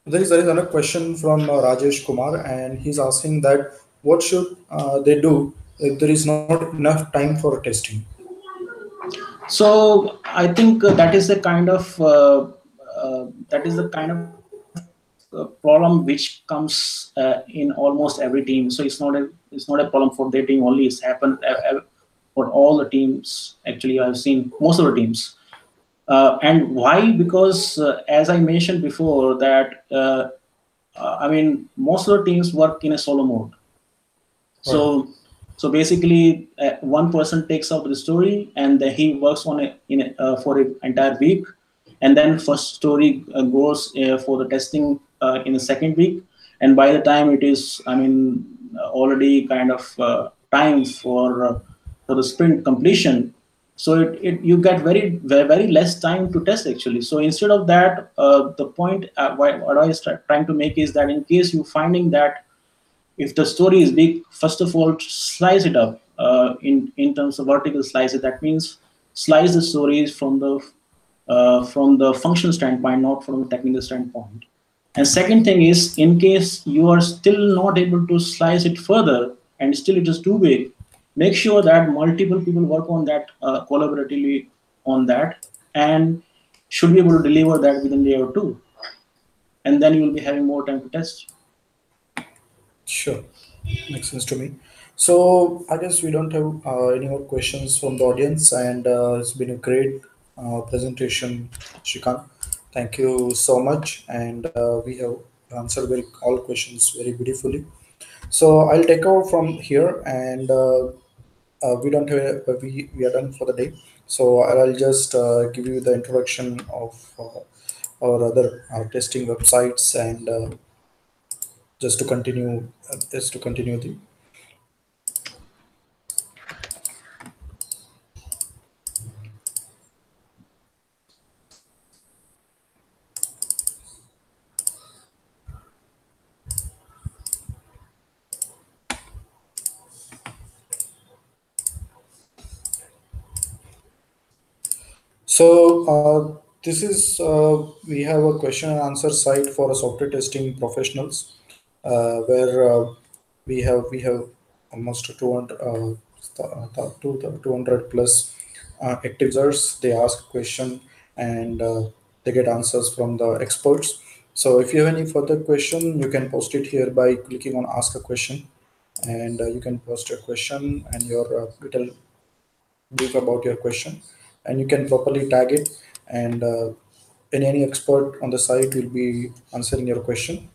there is another question from Rajesh Kumar, and he's asking that what should they do if there is not enough time for testing? So I think that is the kind of problem which comes in almost every team. So it's not a problem for their team only. It's happened for all the teams. Actually, I've seen most of the teams. And why? Because as I mentioned before, that most of the teams work in a solo mode. Right. So So basically, one person takes out the story and he works on it for an entire week, and then first story goes for the testing in the second week, and by the time it is, I mean, already kind of time for the sprint completion. So you get very less time to test actually. So instead of that, the point what I was trying to make is that in case you're finding that if the story is big, first of all, slice it up in terms of vertical slices. That means slice the stories from the function standpoint, not from the technical standpoint. And second thing is, in case you are still not able to slice it further and still it is too big, make sure that multiple people work on that collaboratively on that, and should be able to deliver that within a day or two, and then you will be having more time to test. Sure, makes sense to me. So I guess we don't have any more questions from the audience, and it's been a great presentation, Shrikant. Thank you so much, and we have answered all questions very beautifully. So I'll take over from here, and we don't have we are done for the day. So I'll just give you the introduction of our other testing websites, and just to continue the. So this is we have a question and answer site for software testing professionals, where we have almost 200 200 plus active users. They ask question, and they get answers from the experts. So if you have any further question, you can post it here by clicking on ask a question, and you can post your question and your little brief about your question, and you can properly tag it, and any expert on the site will be answering your question.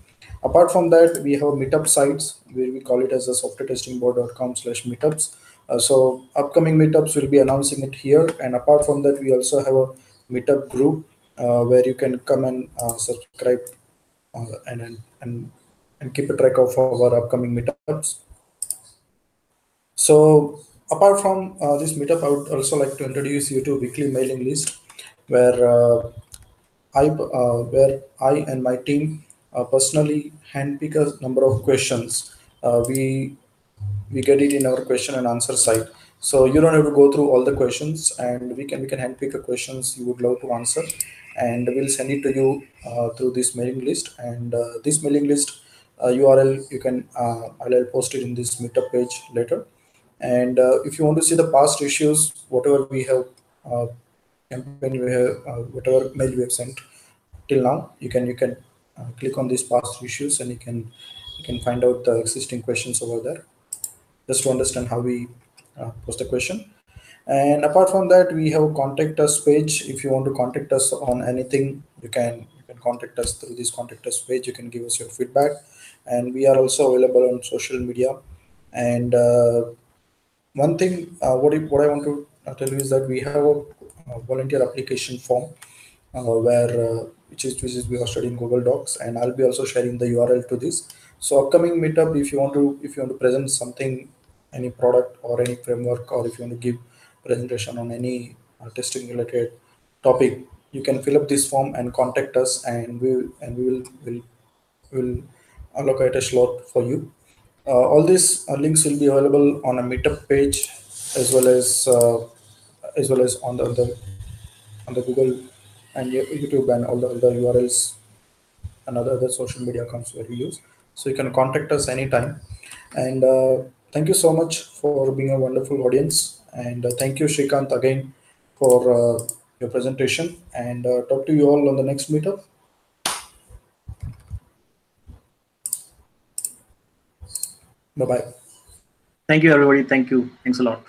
Apart from that, we have meetup sites where we call it as a softwaretestingboard.com/meetups. So upcoming meetups will be announcing it here, and apart from that, we also have a meetup group where you can come and subscribe and keep a track of our upcoming meetups. So apart from this meetup, I would also like to introduce you to weekly mailing list, where I and my team personally handpick a number of questions. We get it in our question and answer site, so you don't have to go through all the questions, and we can handpick a questions you would love to answer, and we'll send it to you through this mailing list. And this mailing list URL, you can I'll post it in this meetup page later. And if you want to see the past issues, whatever we have campaign we have, whatever mail we have sent till now, you can click on these past issues, and you can find out the existing questions over there, just to understand how we post the question. And apart from that, we have a contact us page. If you want to contact us on anything, you can contact us through this contact us page. You can give us your feedback, and we are also available on social media. And one thing, what I want to tell you is that we have a volunteer application form, where which is we are studying Google Docs, and I'll be also sharing the URL to this. So upcoming meetup, if you want to present something, any product or any framework, or if you want to give presentation on any testing related topic, you can fill up this form and contact us, and we will allocate a slot for you. All these links will be available on a meetup page, as well as on the Google and YouTube, and all the URLs and other social media accounts where we use. So you can contact us anytime. And thank you so much for being a wonderful audience. And thank you, Shrikant, again for your presentation. And talk to you all on the next meetup. Bye bye. Thank you, everybody. Thank you. Thanks a lot.